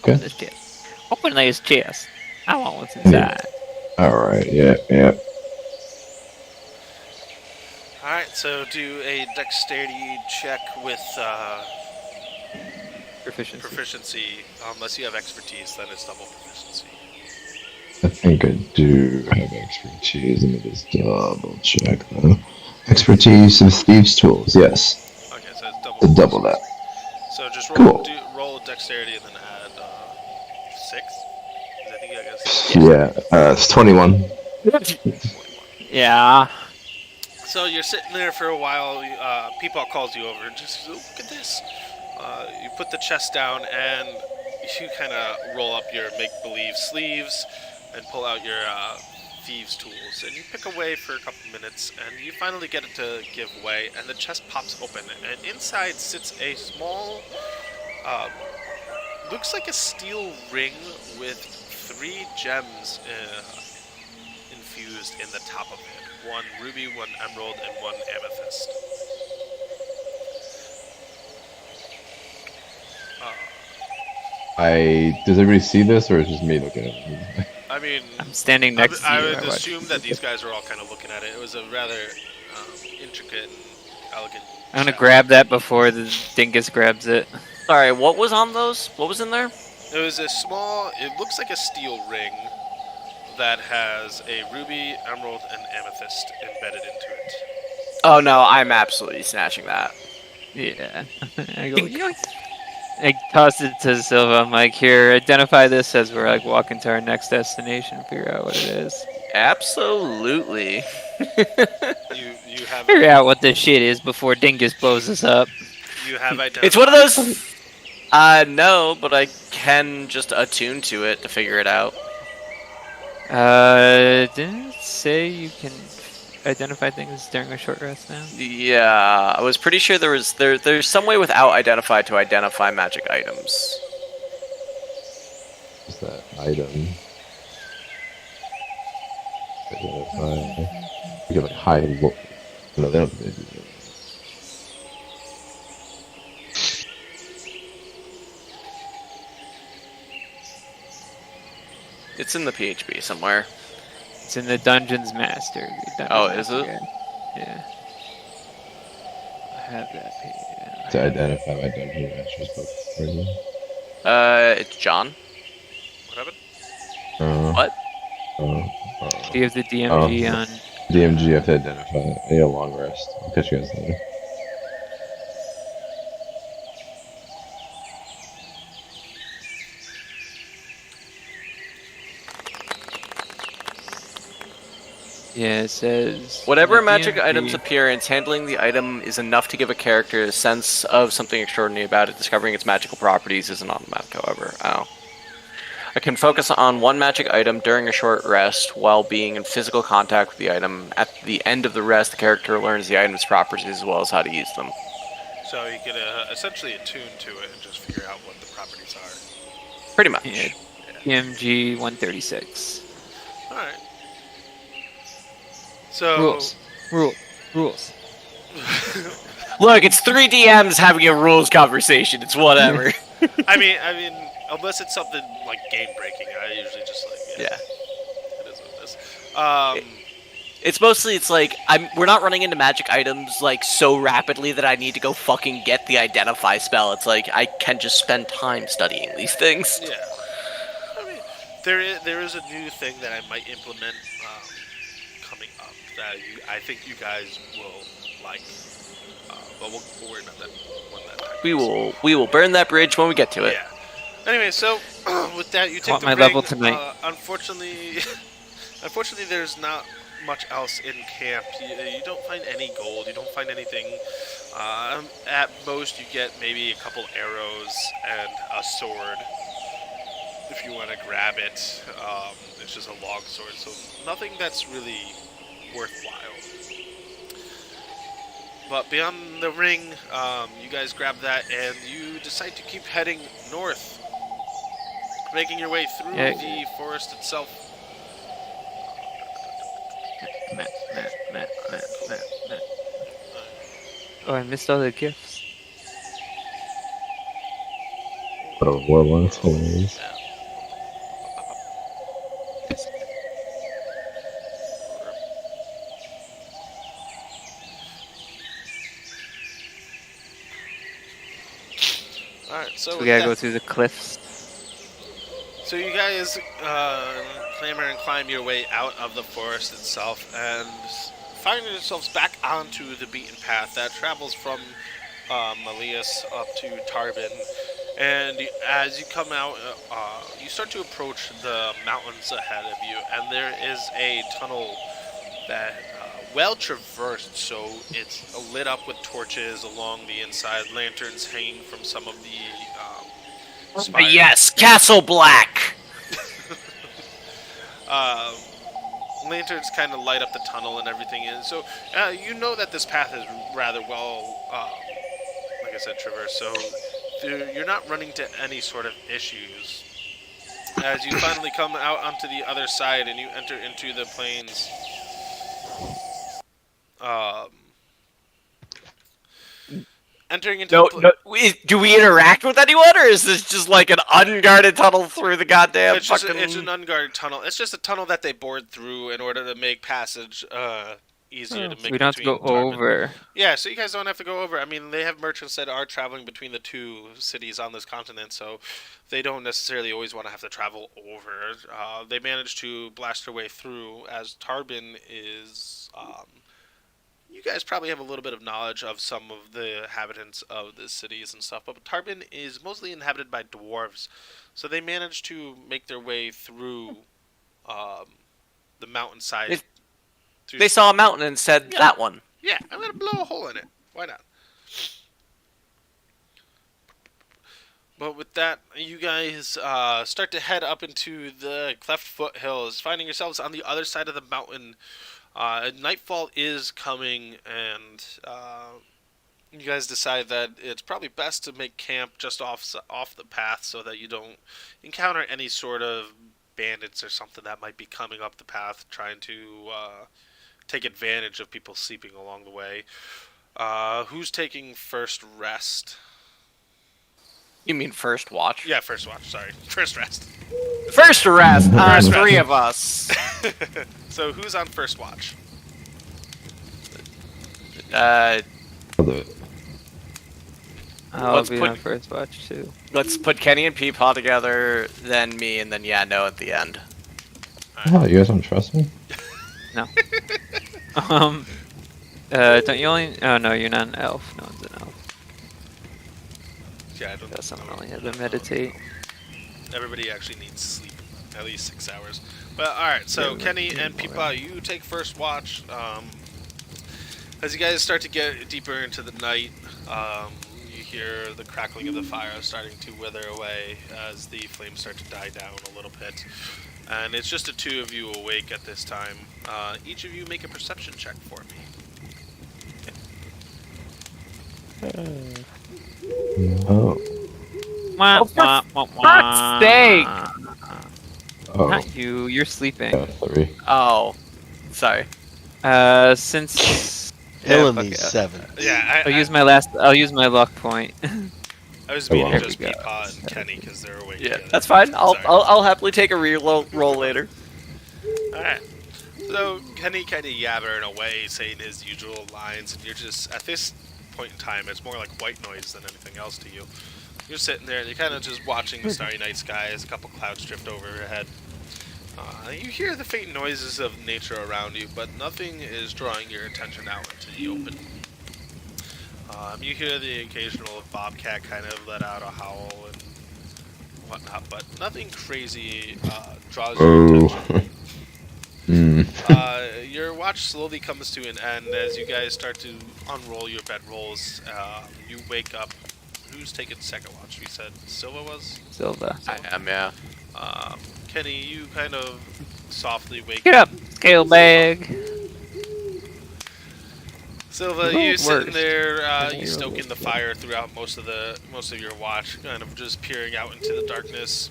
Okay. Open this chest. Open this chest. I want what's Yeah. inside. All right. Yeah. Yeah. Alright, so do a dexterity check with Proficiency. proficiency. Unless you have expertise, then it's double proficiency. I think I do have expertise. Let me just double check though. Expertise with thieves' tools. Yes. Okay, so it's double. To double that. So just roll, Cool. roll a dexterity and then add 6. I think I guess. Yeah. It's 21. 21. Yeah. So you're sitting there for a while. Peepaw calls you over and just look at this. You put the chest down and you kind of roll up your make-believe sleeves and pull out your thieves' tools. And you pick away for a couple minutes and you finally get it to give way. And the chest pops open and inside sits a small, looks like a steel ring with 3 gems infused in the top of it. 1 ruby, 1 emerald, and 1 amethyst. Does everybody see this, or is it just me looking at it? I mean, I'm standing I, next to you. I would I watch. assume that these guys are all kind of looking at it. It was a rather intricate and elegant. I'm gonna chest. grab that before the dingus grabs it. Sorry, what was on those? What was in there? It was a small. It looks like a steel ring that has a ruby, emerald, and amethyst embedded into it. Oh no, I'm absolutely snatching that. Yeah. I go, yoink. I toss it to Silva. I'm like, here, identify this as we're like walking to our next destination. Figure out what it is. Absolutely. You have Figure out what this shit is before dingus blows us up. you have identified. It's one of those. No, but I can just attune to it to figure it out. Didn't it say you can identify things during a short rest now? Yeah, I was pretty sure there's some way without identify to identify magic items. What's that item? Identify. You can like hide. No, they don't do that. It's in the PHP somewhere. It's in the Dungeons Master. Oh, is it? Yeah. I have that page. Yeah. To identify my dungeon master's book. It's John. What happened? What? Do you have the DMG on? DMG, you have to identify it. I need a long rest. I'll catch you guys later. Yeah, it says. Whatever the magic DMG item's appearance, handling the item is enough to give a character a sense of something extraordinary about it. Discovering its magical properties isn't automatic, however. Oh. I can focus on one magic item during a short rest while being in physical contact with the item. At the end of the rest, the character learns the item's properties as well as how to use them. So you can essentially attune to it and just figure out what the properties are. Pretty much. Yeah, DMG 136. All right. So Rules. Look, it's 3 DMs having a rules conversation. It's whatever. I mean, unless it's something like game breaking, I usually just like Yeah. It is what it is. It's mostly, it's like, we're not running into magic items, like, so rapidly that I need to go fucking get the identify spell. It's like, I can just spend time studying these things. Yeah. I mean, there is a new thing that I might implement coming up that I think you guys will like. But we'll worry about that when that time comes. We will burn that bridge when we get to it. Yeah. Anyway, so with that, you take Want the my ring. level tonight. Unfortunately, there's not much else in camp. You don't find any gold. You don't find anything. At most, you get maybe a couple arrows and a sword. If you want to grab it, it's just a long sword. So nothing that's really worthwhile. But beyond the ring, you guys grab that and you decide to keep heading north. making your way through Yeah. the forest itself. Meh. Oh, I missed all the gifts. What a warlock, hilarious. Alright, so We with gotta that, go through the cliffs. so you guys clamber and climb your way out of the forest itself and find yourselves back onto the beaten path that travels from Malias up to Tarbin. And as you come out, you start to approach the mountains ahead of you, and there is a tunnel that well traversed, so it's lit up with torches along the inside, lanterns hanging from some of the spires. Yes, Castle Black. Lanterns kind of light up the tunnel and everything, and so you know that this path is rather well, like I said, traversed. So you're not running into any sort of issues. As you finally come out onto the other side and you enter into the plains, entering into Do we interact with anyone, or is this just like an unguarded tunnel through the goddamn it's an unguarded tunnel. It's just a tunnel that they bored through in order to make passage easier to make. We don't have to go between Tarbin. over. Yeah, so you guys don't have to go over. I mean, they have merchants that are traveling between the two cities on this continent, so they don't necessarily always want to have to travel over. They manage to blast their way through, as Tarbin is. You guys probably have a little bit of knowledge of some of the inhabitants of the cities and stuff, but Tarbin is mostly inhabited by dwarves, so they manage to make their way through the mountainside. They saw a mountain and said, that one. Yeah, I'm going to blow a hole in it. Why not? But with that, you guys start to head up into the cleft foothills, finding yourselves on the other side of the mountain. Nightfall is coming, and you guys decide that it's probably best to make camp just off the path so that you don't encounter any sort of bandits or something that might be coming up the path trying to take advantage of people sleeping along the way. Who's taking first rest? You mean first watch? Yeah, first watch. Sorry, first rest. First rest. First Three rest. of us. So who's on first watch? I'll Let's be put- on first watch too. Let's put Kenny and Peepaw together, then me, and then no at the end. Oh, you guys don't trust me? No. Don't you only? Oh no, you're not an elf. No one's an elf. Yeah, I don't. Guess I'm only have to meditate. Everybody actually needs sleep, at least 6 hours. But alright, so Yeah, Kenny yeah, and more. Peepaw, you take first watch. As you guys start to get deeper into the night, you hear the crackling of the fire starting to wither away as the flames start to die down a little bit. And it's just the two of you awake at this time. Each of you make a perception check for me. Oh. Wah, for wah, wah, wah. fuck's sake! Oh. Not you. You're sleeping. Yeah, 3. Oh, sorry. Since Killing fuck me it. 7. Yeah, I'll use my luck point. I was Oh, meaning wow. just There we go. Peepaw and Kenny because they're awake Yeah, together. that's fine. I'll Sorry. I'll happily take a roll later. Alright. So Kenny kind of yabbering away, saying his usual lines, and you're just, at this point in time, it's more like white noise than anything else to you. You're sitting there and you're kind of just watching the starry night sky as a couple clouds drift over your head. You hear the faint noises of nature around you, but nothing is drawing your attention out into the open. You hear the occasional bobcat kind of let out a howl and whatnot, but nothing crazy draws your Oh. attention. Hmm. Your watch slowly comes to an end as you guys start to unroll your bedrolls. You wake up. Who's taking second watch? You said Silva was? Silva. I am, yeah. Kenny, you kind of softly wake Get up, scale bag. Silva, Well, you sitting worst. there, And you you're stoking the worst. fire throughout most of your watch, kind of just peering out into the darkness.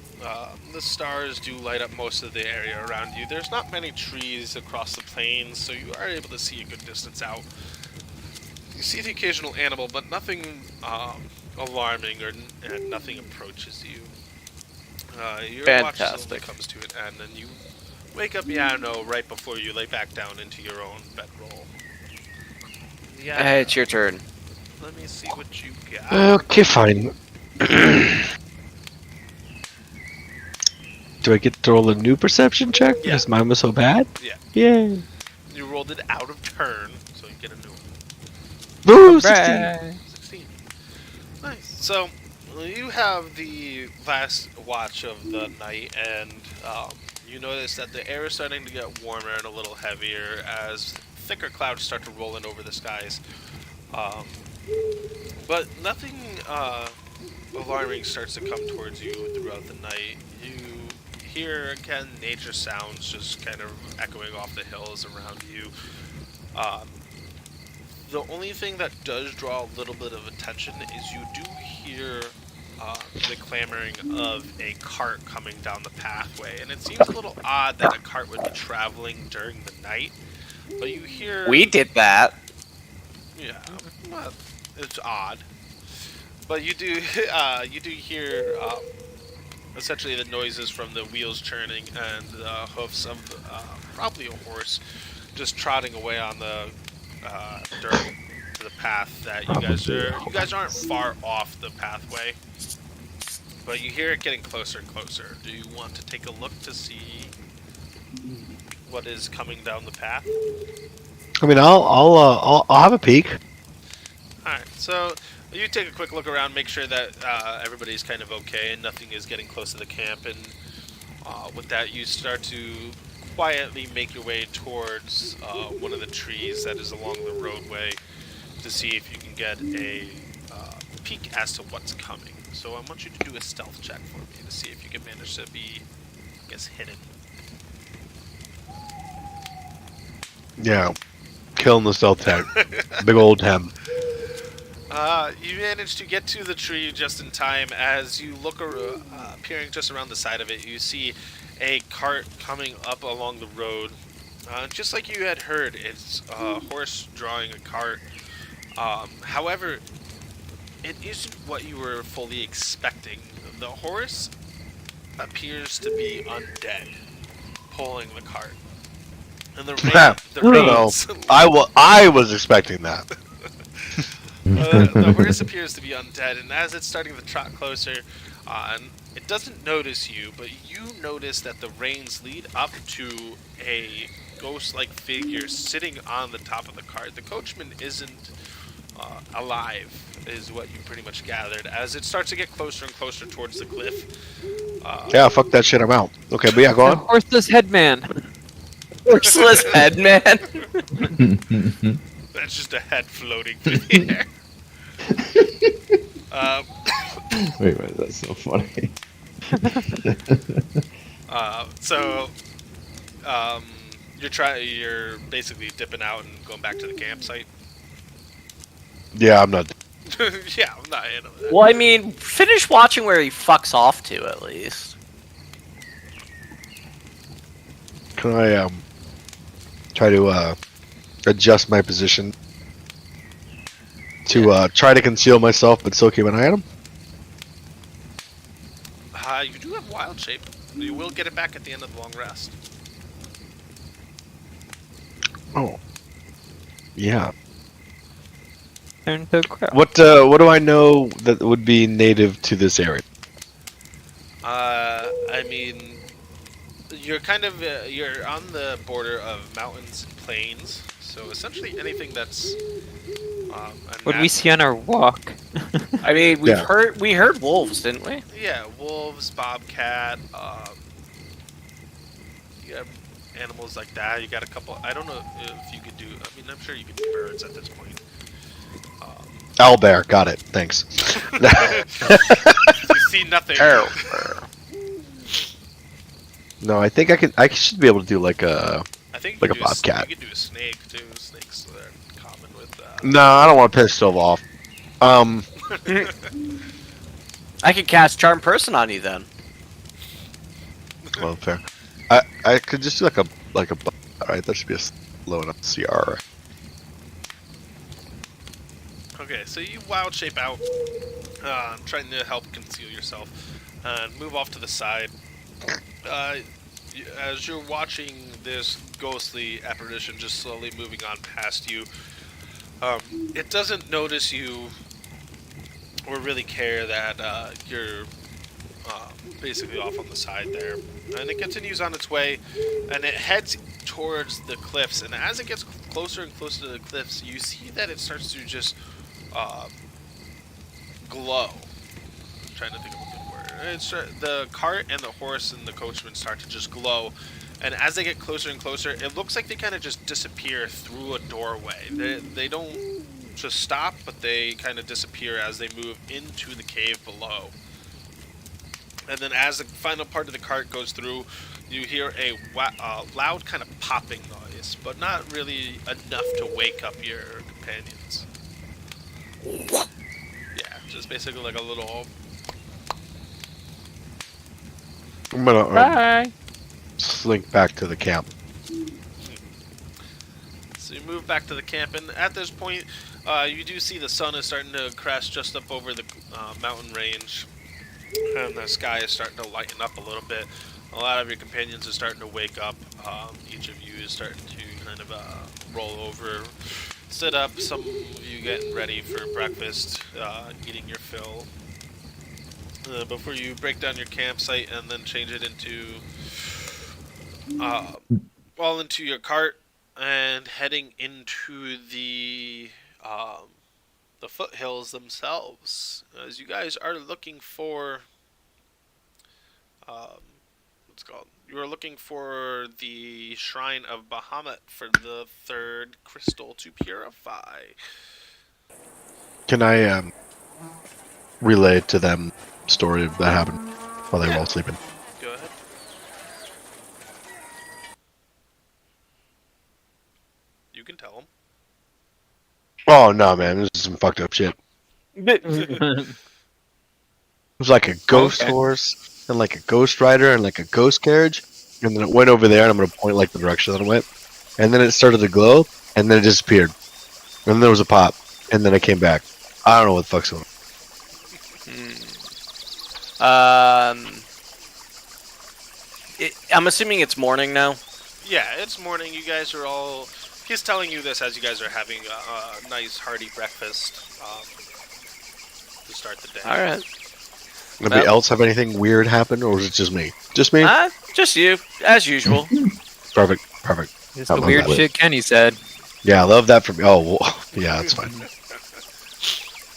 The stars do light up most of the area around you. There's not many trees across the plains, so you are able to see a good distance out. You see the occasional animal, but nothing alarming, and nothing approaches you. Your watch Fantastic. slowly comes to an end, and you wake up Yano right before you lay back down into your own bedroll. Yeah. Hey, it's your turn. Let me see what you got. Okay, fine. Do I get to roll a new perception check? Yeah. Because mine was so bad? Yeah. Yay. You rolled it out of turn, so you get a new one. Woo, 16. Right. 16. Nice. So, you have the last watch of the night, and you notice that the air is starting to get warmer and a little heavier as thicker clouds start to roll in over the skies. But nothing alarming starts to come towards you throughout the night. You hear, again, nature sounds just kind of echoing off the hills around you. The only thing that does draw a little bit of attention is you do hear the clamoring of a cart coming down the pathway, and it seems a little odd that a cart would be traveling during the night, but you hear... We did that. Yeah, well, it's odd. But you do hear essentially the noises from the wheels churning and the hoofs of probably a horse just trotting away on the dirt to the path that you guys aren't far off the pathway. But you hear it getting closer and closer. Do you want to take a look to see what is coming down the path? I mean, I'll have a peek. Alright, so you take a quick look around, make sure that everybody's kind of okay and nothing is getting close to the camp, and with that you start to quietly make your way towards one of the trees that is along the roadway to see if you can get a peek as to what's coming. So I want you to do a stealth check for me to see if you can manage to be, I guess, hidden. Yeah. Killing the stealth tag. Big old hem. You manage to get to the tree just in time. As you look peering just around the side of it, you see a cart coming up along the road. Just like you had heard, it's a horse drawing a cart. However, it isn't what you were fully expecting. The horse appears to be undead, pulling the cart. And the reins... I was expecting that. The horse appears to be undead, and as it's starting to trot closer, it doesn't notice you, but you notice that the reins lead up to a ghost-like figure sitting on the top of the cart. The coachman isn't alive, is what you pretty much gathered. As it starts to get closer and closer towards the cliff. Yeah, fuck that shit, I'm out. Okay, but yeah, go The on. horseless headman. Horseless head, man. That's just a head floating through the air. Wait, that's so funny. You're basically dipping out and going back to the campsite. Yeah, I'm not. Yeah, I'm not in on that. Well, I mean, finish watching where he fucks off to, at least. Can I try to adjust my position to try to conceal myself but still keep an eye on him? You do have wild shape. You will get it back at the end of the long rest. Oh. Yeah. Turn to crowd. What do I know that would be native to this area? I mean, you're kind of you're on the border of mountains and plains, so essentially anything that's What do we see on our walk? I mean, we heard wolves, didn't we? Yeah, wolves, bobcat. You have animals like that. You got a couple. I don't know if you could do. I mean, I'm sure you could do birds at this point. Owlbear, got it. Thanks. You see nothing. No, I think I should be able to do like a. I think you Like could a do bobcat. You could do a snake too. Snakes are common with No, I don't want to piss Silva off. I could cast Charm Person on you then. Well, fair. I could just do like a right. That should be a low enough CR. Okay, so you wild shape out, trying to help conceal yourself, and move off to the side. As you're watching this ghostly apparition just slowly moving on past you, it doesn't notice you or really care that you're basically off on the side there. And it continues on its way, and it heads towards the cliffs. And as it gets closer and closer to the cliffs, you see that it starts to just glow. I'm trying to think of a good word. The cart and the horse and the coachman start to just glow. And as they get closer and closer, it looks like they kind of just disappear through a doorway. They don't just stop, but they kind of disappear as they move into the cave below. And then as the final part of the cart goes through, you hear a loud kind of popping noise, but not really enough to wake up your companions. Yeah, just basically like a little... I'm gonna Bye. slink back to the camp. So you move back to the camp, and at this point, you do see the sun is starting to crest just up over the mountain range, and the sky is starting to lighten up a little bit. A lot of your companions are starting to wake up. Each of you is starting to kind of roll over, sit up. Some of you getting ready for breakfast, eating your fill. Before you break down your campsite and then change it into into your cart and heading into the foothills themselves, as you guys are looking for what's it called? You are looking for the shrine of Bahamut for the third crystal to purify. Can I relay to them story that happened while they were all sleeping? Go ahead. You can tell them. Oh no, man, this is some fucked up shit. It was like a ghost horse and like a ghost rider and like a ghost carriage, and then it went over there, and I'm gonna point like the direction that it went, and then it started to glow, and then it disappeared, and then there was a pop, and then it came back. I don't know what the fuck's going on. I'm assuming it's morning now. Yeah, it's morning. You guys are all... He's telling you this as you guys are having a nice hearty breakfast to start the day. Alright. Anybody else have anything weird happen, or was it just me? Just me? Just you, as usual. Perfect. Just the weird shit Kenny said. Yeah, I love that from... Oh, well, yeah, that's fine.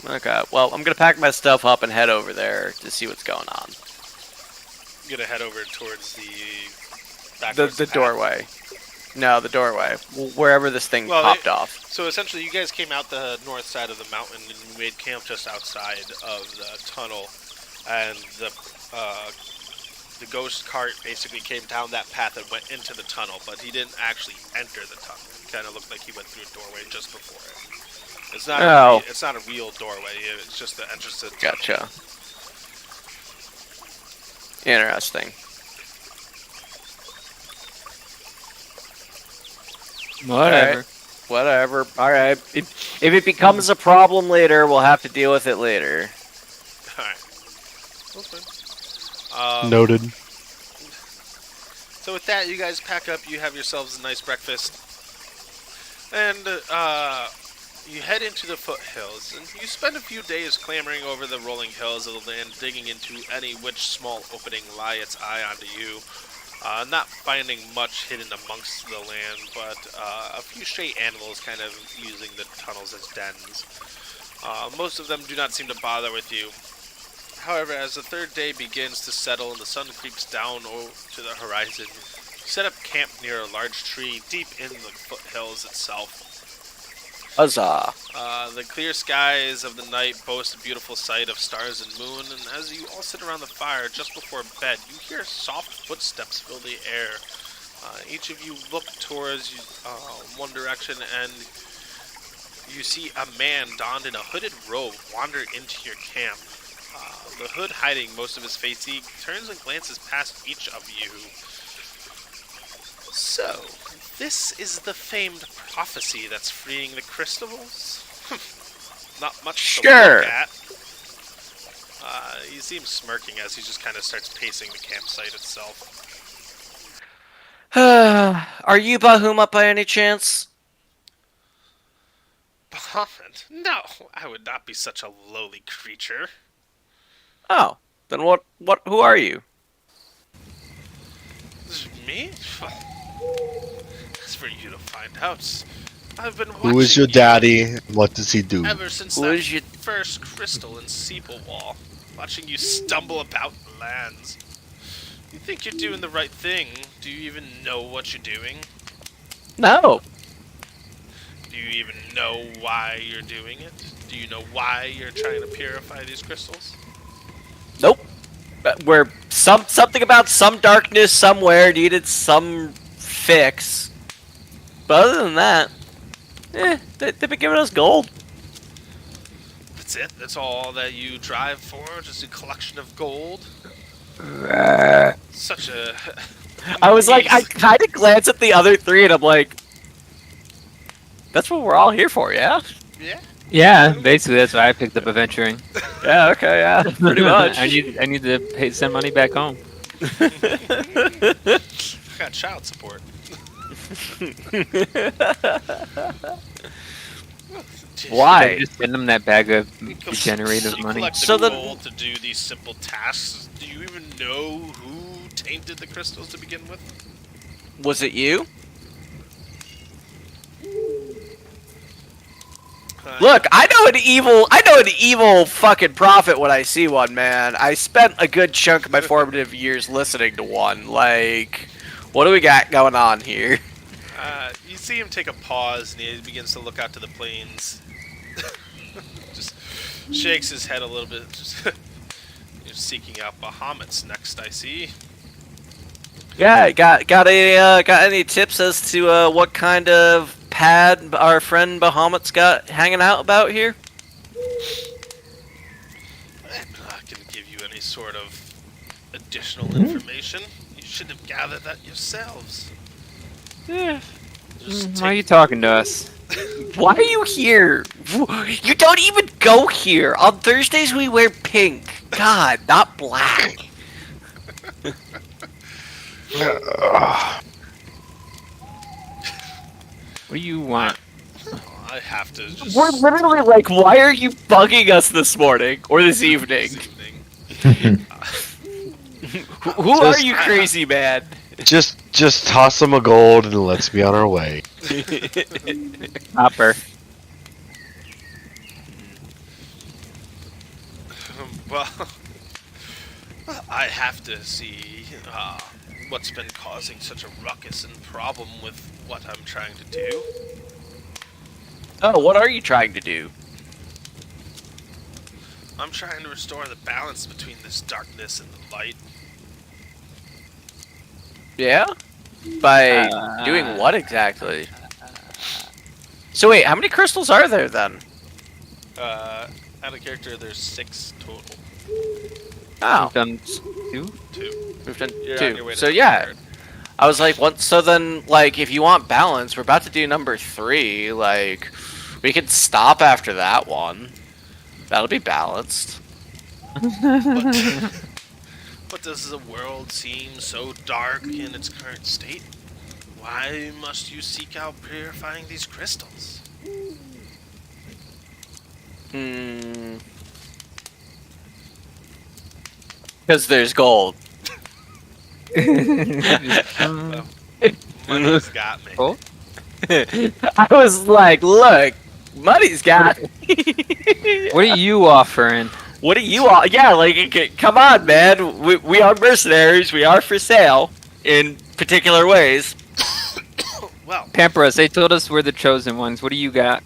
Okay, well, I'm gonna pack my stuff up and head over there to see what's going on. You're gonna head over towards The doorway. No, the doorway. Wherever this thing popped off. So essentially, you guys came out the north side of the mountain and made camp just outside of the tunnel, and the ghost cart basically came down that path and went into the tunnel, but he didn't actually enter the tunnel. It kind of looked like he went through a doorway just before it. It's not. It's not a real doorway. It's just the entrance to the tunnel. Gotcha. Interesting. Whatever. Alright. If it becomes a problem later, we'll have to deal with it later. Alright. Okay. Noted. So with that, you guys pack up. You have yourselves a nice breakfast. And you head into the foothills. And you spend a few days clambering over the rolling hills of the land, digging into any which small opening lie its eye onto you. Not finding much hidden amongst the land, but a few stray animals kind of using the tunnels as dens. Most of them do not seem to bother with you. However, as the third day begins to settle and the sun creeps down to the horizon, you set up camp near a large tree deep in the foothills itself. Huzzah. The clear skies of the night boast a beautiful sight of stars and moon, and as you all sit around the fire just before bed, you hear soft footsteps fill the air. Each of you look towards one direction, and you see a man donned in a hooded robe wander into your camp. The hood hiding most of his face, he turns and glances past each of you. So, this is the famed prophecy that's freeing the crystals? Not much to look at. You see him smirking as he just kind of starts pacing the campsite itself. Are you Bahuma by any chance? Bahamut? No, I would not be such a lowly creature. Oh, then who are you? This is me? That's for you to find out. I've been watching Who is your you daddy? And what does he do? ever since Who that is your- first crystal in Seeple Wall. Watching you stumble about the lands. You think you're doing the right thing. Do you even know what you're doing? No. Do you even know why you're doing it? Do you know why you're trying to purify these crystals? Nope. Where something about some darkness somewhere needed some fix. But other than that, they've been giving us gold. That's it? That's all that you drive for? Just a collection of gold? Such a... I was like, I kind of glanced at the other three and I'm like, that's what we're all here for, yeah? Yeah? Yeah, basically that's why I picked up adventuring. Yeah, okay, yeah, pretty much. I need to send money back home. I got child support. Why? Just send them that bag of You regenerative money. collect the So then- gold to do these simple tasks. Do you even know who tainted the crystals to begin with? Was it you? Look, I know an evil fucking prophet when I see one, man. I spent a good chunk of my formative years listening to one. Like, what do we got going on here? You see him take a pause and he begins to look out to the plains. Just shakes his head a little bit. Just you're seeking out Bahamut's next, I see. Yeah, got any tips as to what kind of pad our friend Bahamut's got hanging out about here? I'm not going to give you any sort of additional information. You should have gathered that yourselves. Yeah. Just Why are you take- talking to us? Why are you here? You don't even go here. On Thursdays we wear pink. God, not black. What do you want? I have to just... We're literally like, why are you bugging us this morning or this evening? This evening. Who are Just- you, crazy man? Just toss him a gold and let's be on our way. Hopper. Well, I have to see what's been causing such a ruckus and problem with what I'm trying to do. Oh, what are you trying to do? I'm trying to restore the balance between this darkness and the light. Yeah? By doing what exactly? So wait, how many crystals are there then? Out of character, there's 6 total. Oh, We've done 2? 2. we've done You're on your 2. way to So the yeah, third. I was like, what? So then, like, if you want balance, we're about to do number 3. Like, we could stop after that one. That'll be balanced. But does the world seem so dark in its current state? Why must you seek out purifying these crystals? Because there's gold. Money's got me. Oh. I was like, look, money's got. What are you offering? What are you all? Yeah, like, come on, man. We are mercenaries. We are for sale in particular ways. Well, Pamper us. They told us we're the chosen ones. What do you got?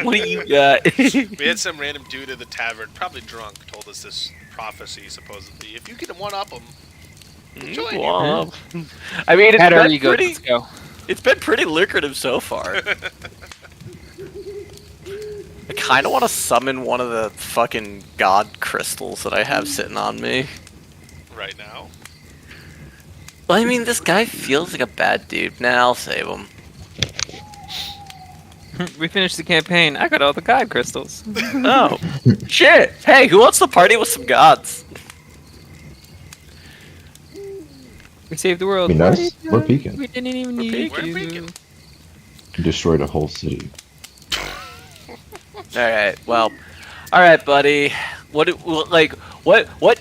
What do you got? we had some random dude at the tavern, probably drunk, told us this prophecy, supposedly. If you can one-up them, join you. Well, I mean, Had our ego. Let's go. it's been pretty lucrative so far. kind of want to summon one of the fucking god crystals that I have sitting on me. Right now. Well, I mean, this guy feels like a bad dude. Nah, I'll save him. We finished the campaign. I got all the god crystals. Oh, shit! Hey, who wants to party with some gods? We saved the world. Be nice. We're peeking. We didn't even need We're you. peeking. Destroyed a whole city. Alright, well. Alright, buddy. What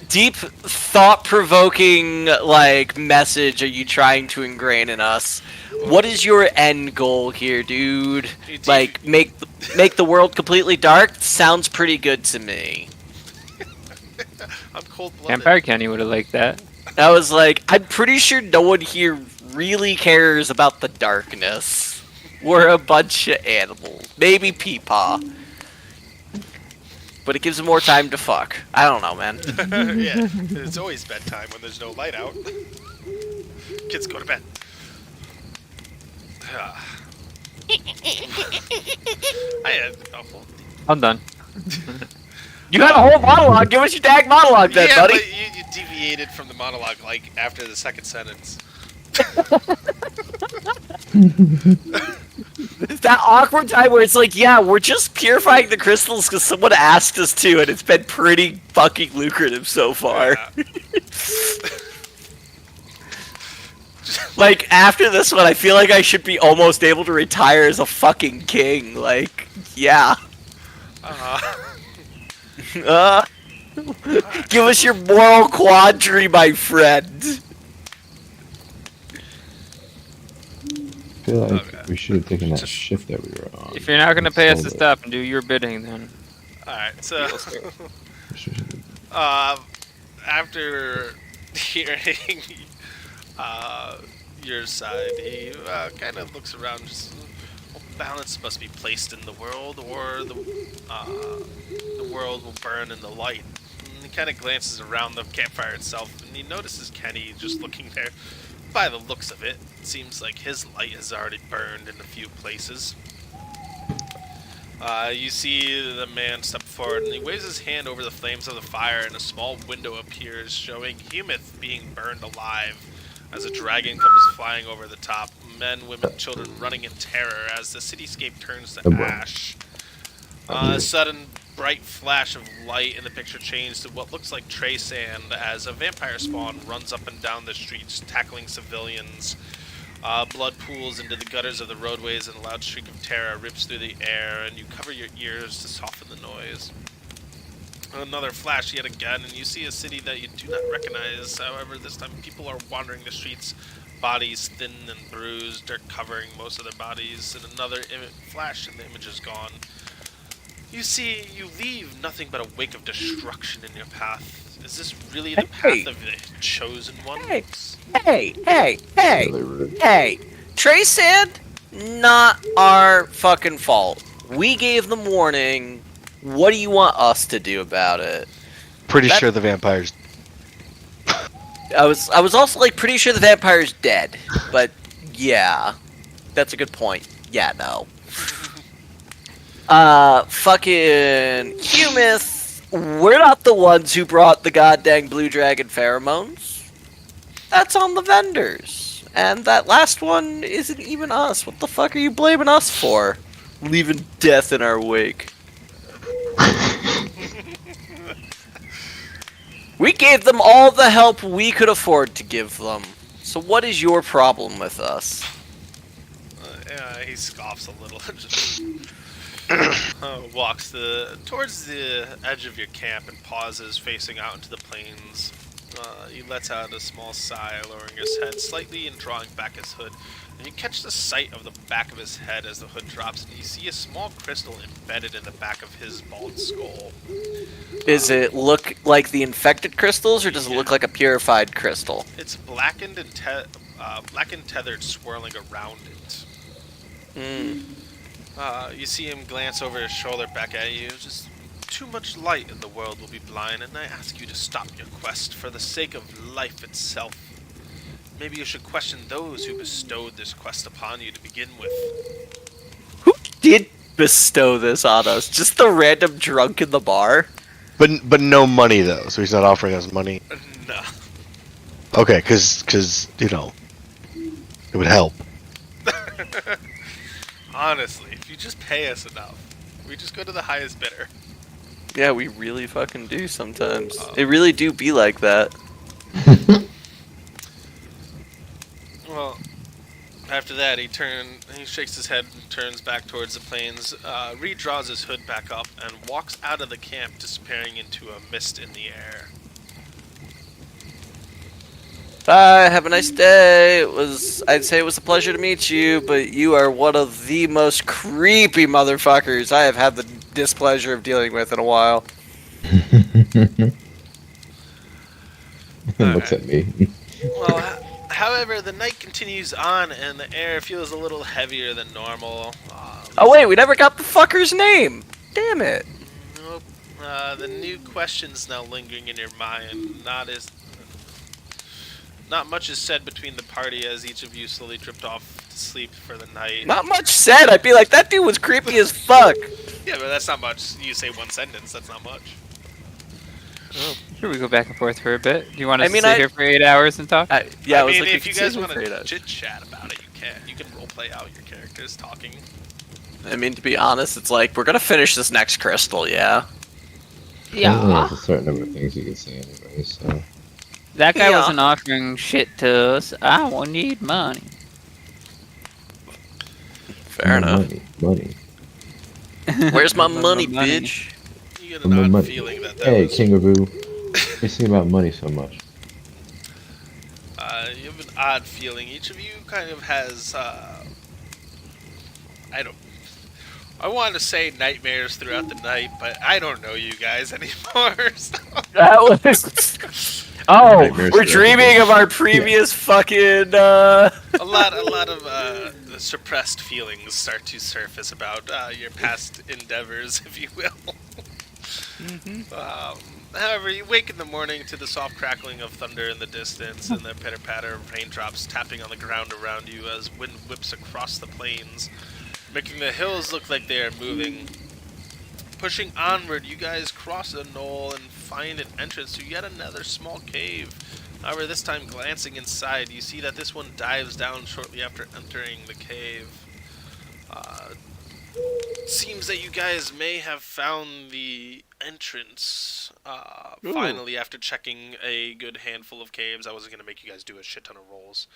deep, thought-provoking, like, message are you trying to ingrain in us? What is your end goal here, dude? Like, make the world completely dark? Sounds pretty good to me. I'm cold-blooded. Vampire Kenny would have liked that. I was like, I'm pretty sure no one here really cares about the darkness. We're a bunch of animals. Maybe Peepaw. But it gives him more time to fuck. I don't know, man. Yeah, it's always bedtime when there's no light out. Kids go to bed. I'm done. You had a whole monologue. Give us your dag monologue then, yeah, buddy. but you deviated from the monologue like after the second sentence. It's that awkward time where it's like, yeah, we're just purifying the crystals because someone asked us to, and it's been pretty fucking lucrative so far. Yeah. Like, after this one, I feel like I should be almost able to retire as a fucking king. Like, yeah. Give us your moral quandary, my friend. I feel like we should have taken that shift that we were on. If you're not gonna pay us to Sold it. stop and do your bidding, then Alright, so after hearing your side, he kind of looks around. Just balance must be placed in the world, or the world will burn in the light. And he kind of glances around the campfire itself, and he notices Kenny just looking there. By the looks of it, it seems like his light has already burned in a few places. You see the man step forward, and he waves his hand over the flames of the fire, and a small window appears, showing Humith being burned alive as a dragon comes flying over the top. Men, women, children running in terror as the cityscape turns to ash. A sudden bright flash of light in the picture changes to what looks like tray sand as a vampire spawn runs up and down the streets, tackling civilians. Blood pools into the gutters of the roadways, and a loud shriek of terror rips through the air, and you cover your ears to soften the noise. Another flash yet again, and you see a city that you do not recognize. However, this time people are wandering the streets, bodies thin and bruised, dirt covering most of their bodies, and another flash and the image is gone. You see, you leave nothing but a wake of destruction in your path. Is this really the path of the chosen ones? Hey, Trey said, not our fucking fault. We gave them warning. What do you want us to do about it? Pretty sure the vampire's. I was also like pretty sure the vampire's dead, but yeah, that's a good point. Yeah, no. Fucking Humith, we're not the ones who brought the goddamn blue dragon pheromones. That's on the vendors. And that last one isn't even us. What the fuck are you blaming us for? Leaving death in our wake. We gave them all the help we could afford to give them. So what is your problem with us? He scoffs a little. Just walks towards the edge of your camp and pauses, facing out into the plains. He lets out a small sigh, lowering his head slightly and drawing back his hood. And you catch the sight of the back of his head as the hood drops, and you see a small crystal embedded in the back of his bald skull. Does it look like the infected crystals, or does it look like a purified crystal? It's blackened and tethered, swirling around it. You see him glance over his shoulder back at you. Just too much light and the world will be blind, and I ask you to stop your quest for the sake of life itself. Maybe you should question those who bestowed this quest upon you to begin with. Who did bestow this on us? Just the random drunk in the bar? But no money though, so he's not offering us money. No. Okay, because you know, it would help. Honestly, if you just pay us enough, we just go to the highest bidder. Yeah, we really fucking do sometimes. It really do be like that. Well, after that, he shakes his head and turns back towards the plains, redraws his hood back up, and walks out of the camp, disappearing into a mist in the air. Bye, have a nice day. I'd say it was a pleasure to meet you, but you are one of the most creepy motherfuckers I have had the displeasure of dealing with in a while. Looks at me. Well, however, the night continues on, and the air feels a little heavier than normal. Oh wait, we never got the fucker's name! Damn it. Nope. The new question's now lingering in your mind. Not much is said between the party as each of you slowly drift off to sleep for the night. Not much said. I'd be like, that dude was creepy as fuck. Yeah, but that's not much. You say one sentence, that's not much. Sure, we go back and forth for a bit. Do you want us I mean, to sit here for 8 hours and talk? Yeah, I I was mean, like, if you guys want to to chit chat about it, you can. You can role play out your characters talking. I mean, to be honest, it's like, we're gonna finish this next crystal, yeah? There's a certain number of things you can say anyway, so. That guy Yeah. wasn't offering shit to us. I won't need money. Fair enough. Money. Where's my Money. money, bitch? You get an odd Money. feeling that Hey, was... Kingaboo. You sing about money so much. You have an odd feeling. Each of you kind of has, I want to say nightmares throughout the night, but I don't know you guys anymore. So. That was... Oh, Nightmares we're throughout the dreaming day. of our previous fucking, a lot of suppressed feelings start to surface about your past endeavors, if you will. However, you wake in the morning to the soft crackling of thunder in the distance and the pitter-patter of raindrops tapping on the ground around you as wind whips across the plains, making the hills look like they are moving. Pushing onward, you guys cross a knoll and find an entrance to yet another small cave. However, this time glancing inside, you see that this one dives down shortly after entering the cave. Seems that you guys may have found the entrance finally after checking a good handful of caves. I wasn't going to make you guys do a shit ton of rolls.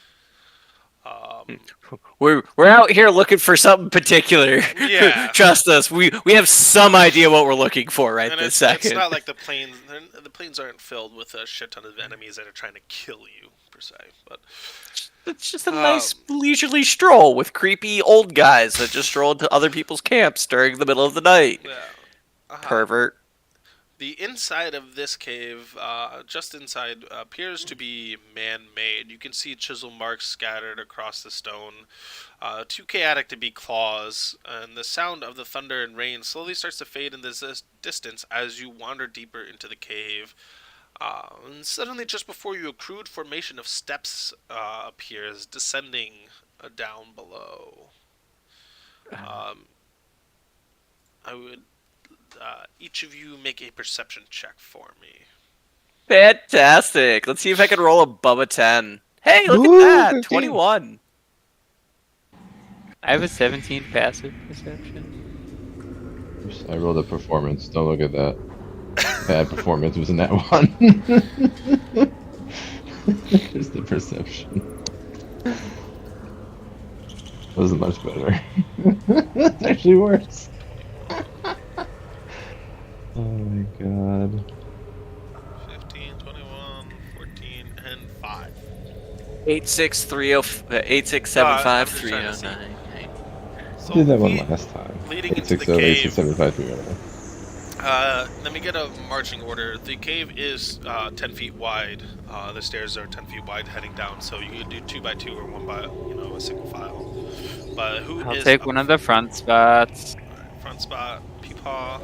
We're out here looking for something particular. Yeah. Trust us, we have some idea what we're looking for right And this it's second. not like the plains aren't filled with a shit ton of enemies that are trying to kill you, per se. But It's just a nice leisurely stroll with creepy old guys that just stroll into other people's camps during the middle of the night. yeah. Pervert. The inside of this cave, just inside, appears to be man-made. You can see chisel marks scattered across the stone, too chaotic to be claws, and the sound of the thunder and rain slowly starts to fade in the distance as you wander deeper into the cave. And suddenly, just before you, a crude formation of steps appears, descending down below. I would... each of you make a perception check for me. Fantastic. Let's see if I can roll above a 10. Hey, look Ooh, at that. 13. 21. I have a 17 passive perception. Oops, I rolled a performance. Don't look at that. Bad performance was in that one. Here's the perception. Wasn't much better. It's actually worse. Oh my god. 15, 21, 14, and 5. 8675309. So Did that one last time. leading into the 860, cave. 875, Let me get a marching order. The cave is 10 feet wide. The stairs are 10 feet wide heading down, so you can do 2 by 2 or 1 by, a single file. But who I'll is take up one of the front spots. Alright, front spot, Peepaw,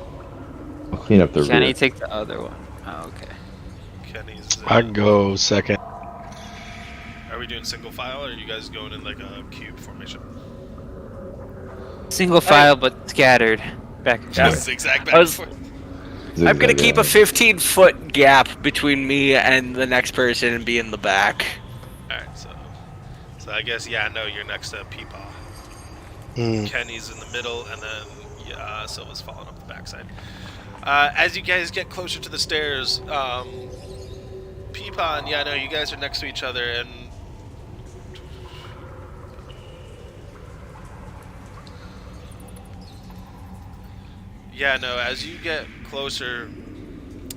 I'll clean up the Kenny, rear. take the other one. Oh, okay. Kenny's. I can go second. Are we doing single file, or are you guys going in like a cube formation? Single file, but scattered. Back and Just forth. zigzag back I and was- forth. I'm gonna Zigzag keep a out. 15-foot gap between me and the next person and be in the back. Alright, so I guess, yeah, no, you're next to Peepaw. Kenny's in the middle, and then Silva's falling up the backside. As you guys get closer to the stairs, Peepaw and yeah, no, you guys are next to each other, and yeah, no, as you get closer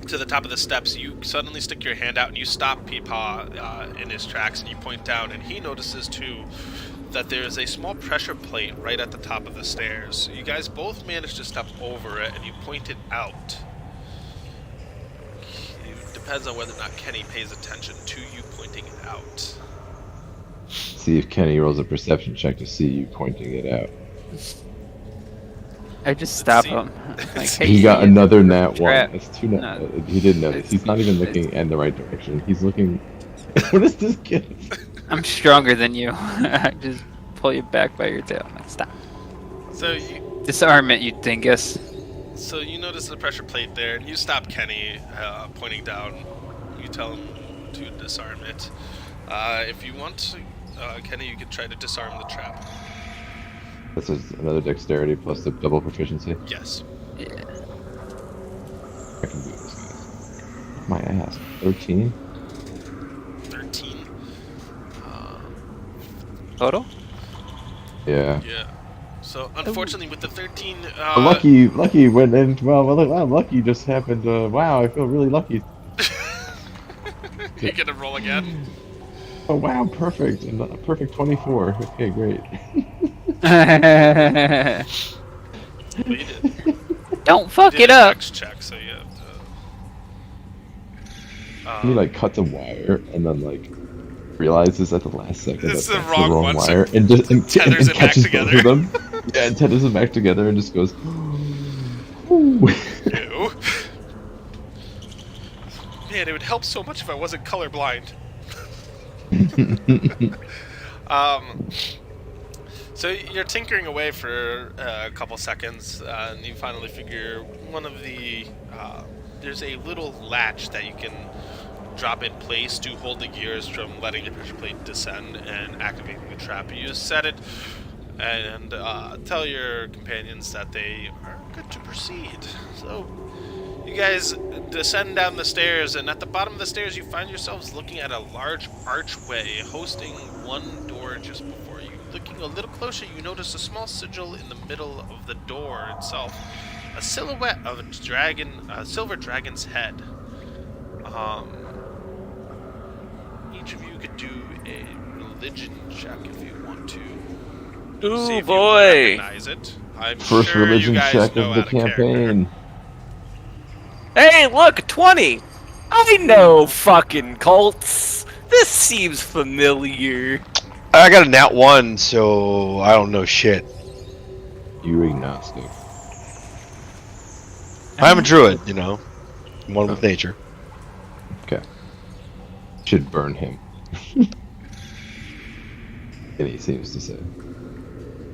to the top of the steps, you suddenly stick your hand out and you stop Peepaw in his tracks, and you point down, and he notices too that there is a small pressure plate right at the top of the stairs. You guys both manage to step over it, and you point it out. It depends on whether or not Kenny pays attention to you pointing it out. See if Kenny rolls a perception check to see you pointing it out. I just stop see. him. Like, He hey, got you- another nat trap. one. That's two nat. No, He didn't notice. He's not even it's- looking in the right direction. He's looking. What is this kid? I'm stronger than you. I just pull you back by your tail. Like, stop. So you Disarm it, you dingus. notice the pressure plate there, and you stop Kenny pointing down. You tell him to disarm it. If you want, Kenny, you can try to disarm the trap. This is another dexterity plus the double proficiency. Yes. Yeah. I can do this, guys. My ass. 13? 13. Total? Yeah. Yeah. So unfortunately, with the 13, Lucky went in. Well, lucky just happened. Wow, I feel really lucky. you're gonna roll again. Oh wow, perfect. And a perfect 24. Okay, great. But you did. Don't fuck did it a up. dex check, so you have to. He like cuts a wire and then like realizes at the last second It's that the that's wrong one, so wire and just and tethers it back catches together. both of them. Yeah, and tethers them back together and just goes. Ooh. Ew. Man, it would help so much if I wasn't colorblind. So you're tinkering away for a couple seconds, and you finally figure one of the there's a little latch that you can drop in place to hold the gears from letting the pressure plate descend and activating the trap. You just set it and tell your companions that they are good to proceed. So you guys descend down the stairs, and at the bottom of the stairs you find yourselves looking at a large archway hosting one door just before you. Looking a little closer, you notice a small sigil in the middle of the door itself. A silhouette of a dragon, a silver dragon's head. Each of you could do a religion check if you want to. See Ooh if you boy! recognize it. I'm First sure religion you guys check know of the out character. campaign. Hey, look, 20! I know fucking cults. This seems familiar. I got a nat 1, so I don't know shit. You agnostic. I'm a druid, you know. I'm one with nature. Okay. Should burn him. And he seems to say.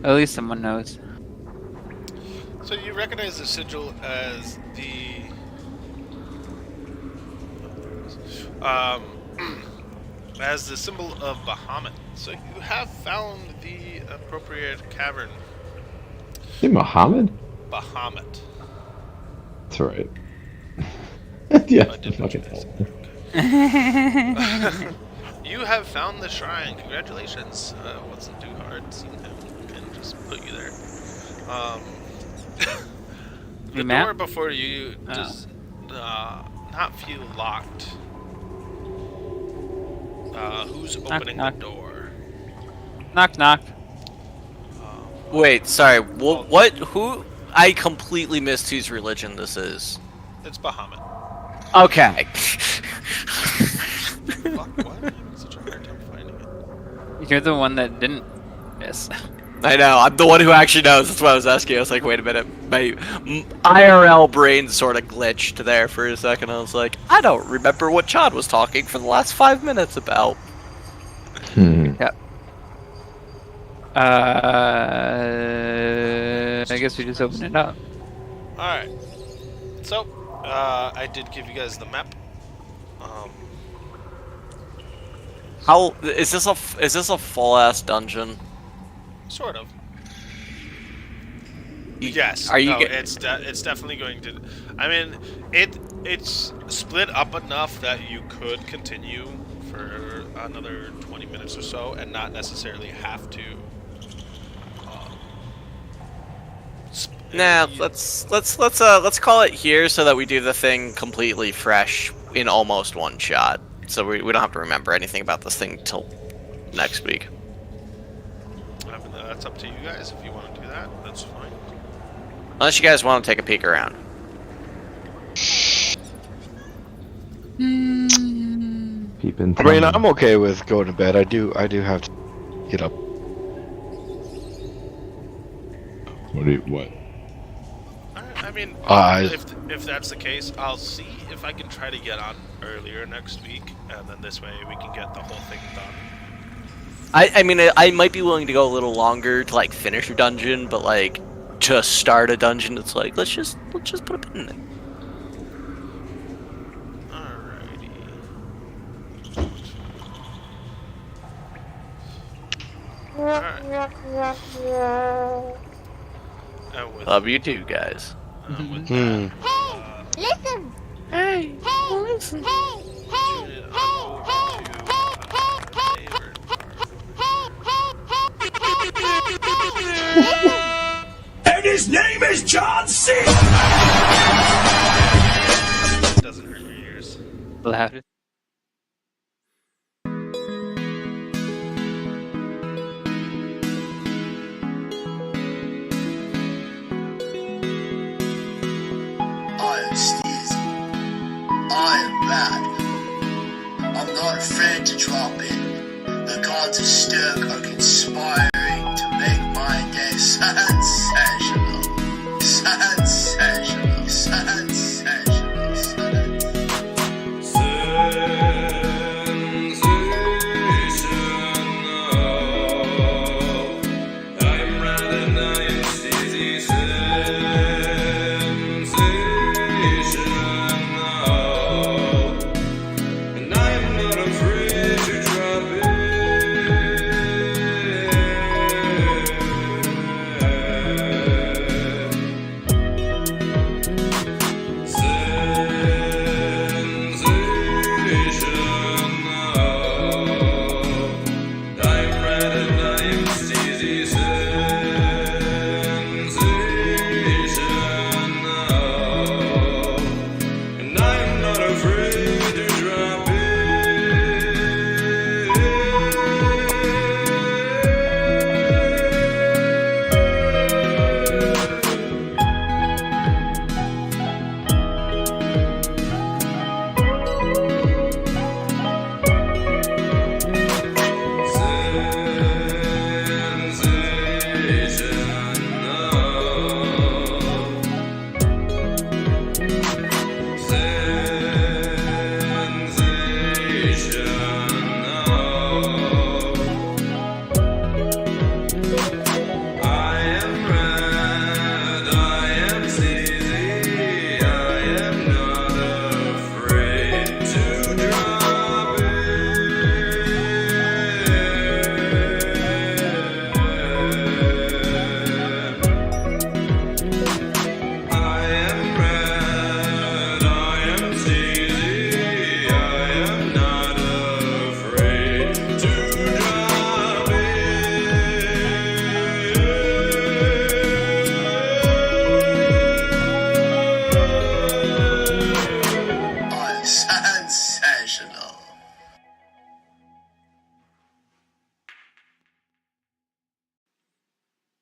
At least someone knows. So you recognize the sigil as the as the symbol of Bahamut. So you have found the appropriate cavern, Hey, Muhammad? Bahamut. That's right. Yeah, I did fucking mention hell. You have found the shrine. Congratulations. Wasn't too hard. Seeing him and just put you there. The New map? door before you does not feel locked. Who's opening knock. the door? Knock knock. Wait, sorry. What? Who? I completely missed whose religion this is. It's Bahamut. Okay. Fuck, why am I having such a hard time finding it? You're the one that didn't miss. I know. I'm the one who actually knows. That's why I was asking. I was like, wait a minute. My IRL brain sort of glitched there for a second. I was like, I don't remember what Chad was talking for the last 5 minutes about. Hmm. Yep. I guess we just open it up. Alright. So, I did give you guys the map. How is this a full ass dungeon? Sort of. You- Yes. Are you? No, Get, it's definitely going to. I mean, it's split up enough that you could continue for another 20 minutes or so, and not necessarily have to. nah, let's call it here so that we do the thing completely fresh in almost one shot. So we don't have to remember anything about this thing till next week. I mean, that's up to you guys. If you want to do that, that's fine. Unless you guys want to take a peek around. Peeping. I mean, I'm okay with going to bed. I do have to get up. What? I mean, I- if that's the case, I'll see if I can try to get on earlier next week, and then this way we can get the whole thing done. I mean, I might be willing to go a little longer to like finish a dungeon, but like to start a dungeon, it's like let's just put a pin in it. Alrighty. Alright. And with, Love you too, guys. with Hmm. that, Listen! Hey, Listen! Hey! Hey! tune it on over to our favorite part. And his name is John C. Doesn't hurt your ears. Loud. I am Steezy. I am mad. I'm not afraid to drop in. The gods of Stirk are conspiring to make my day sad.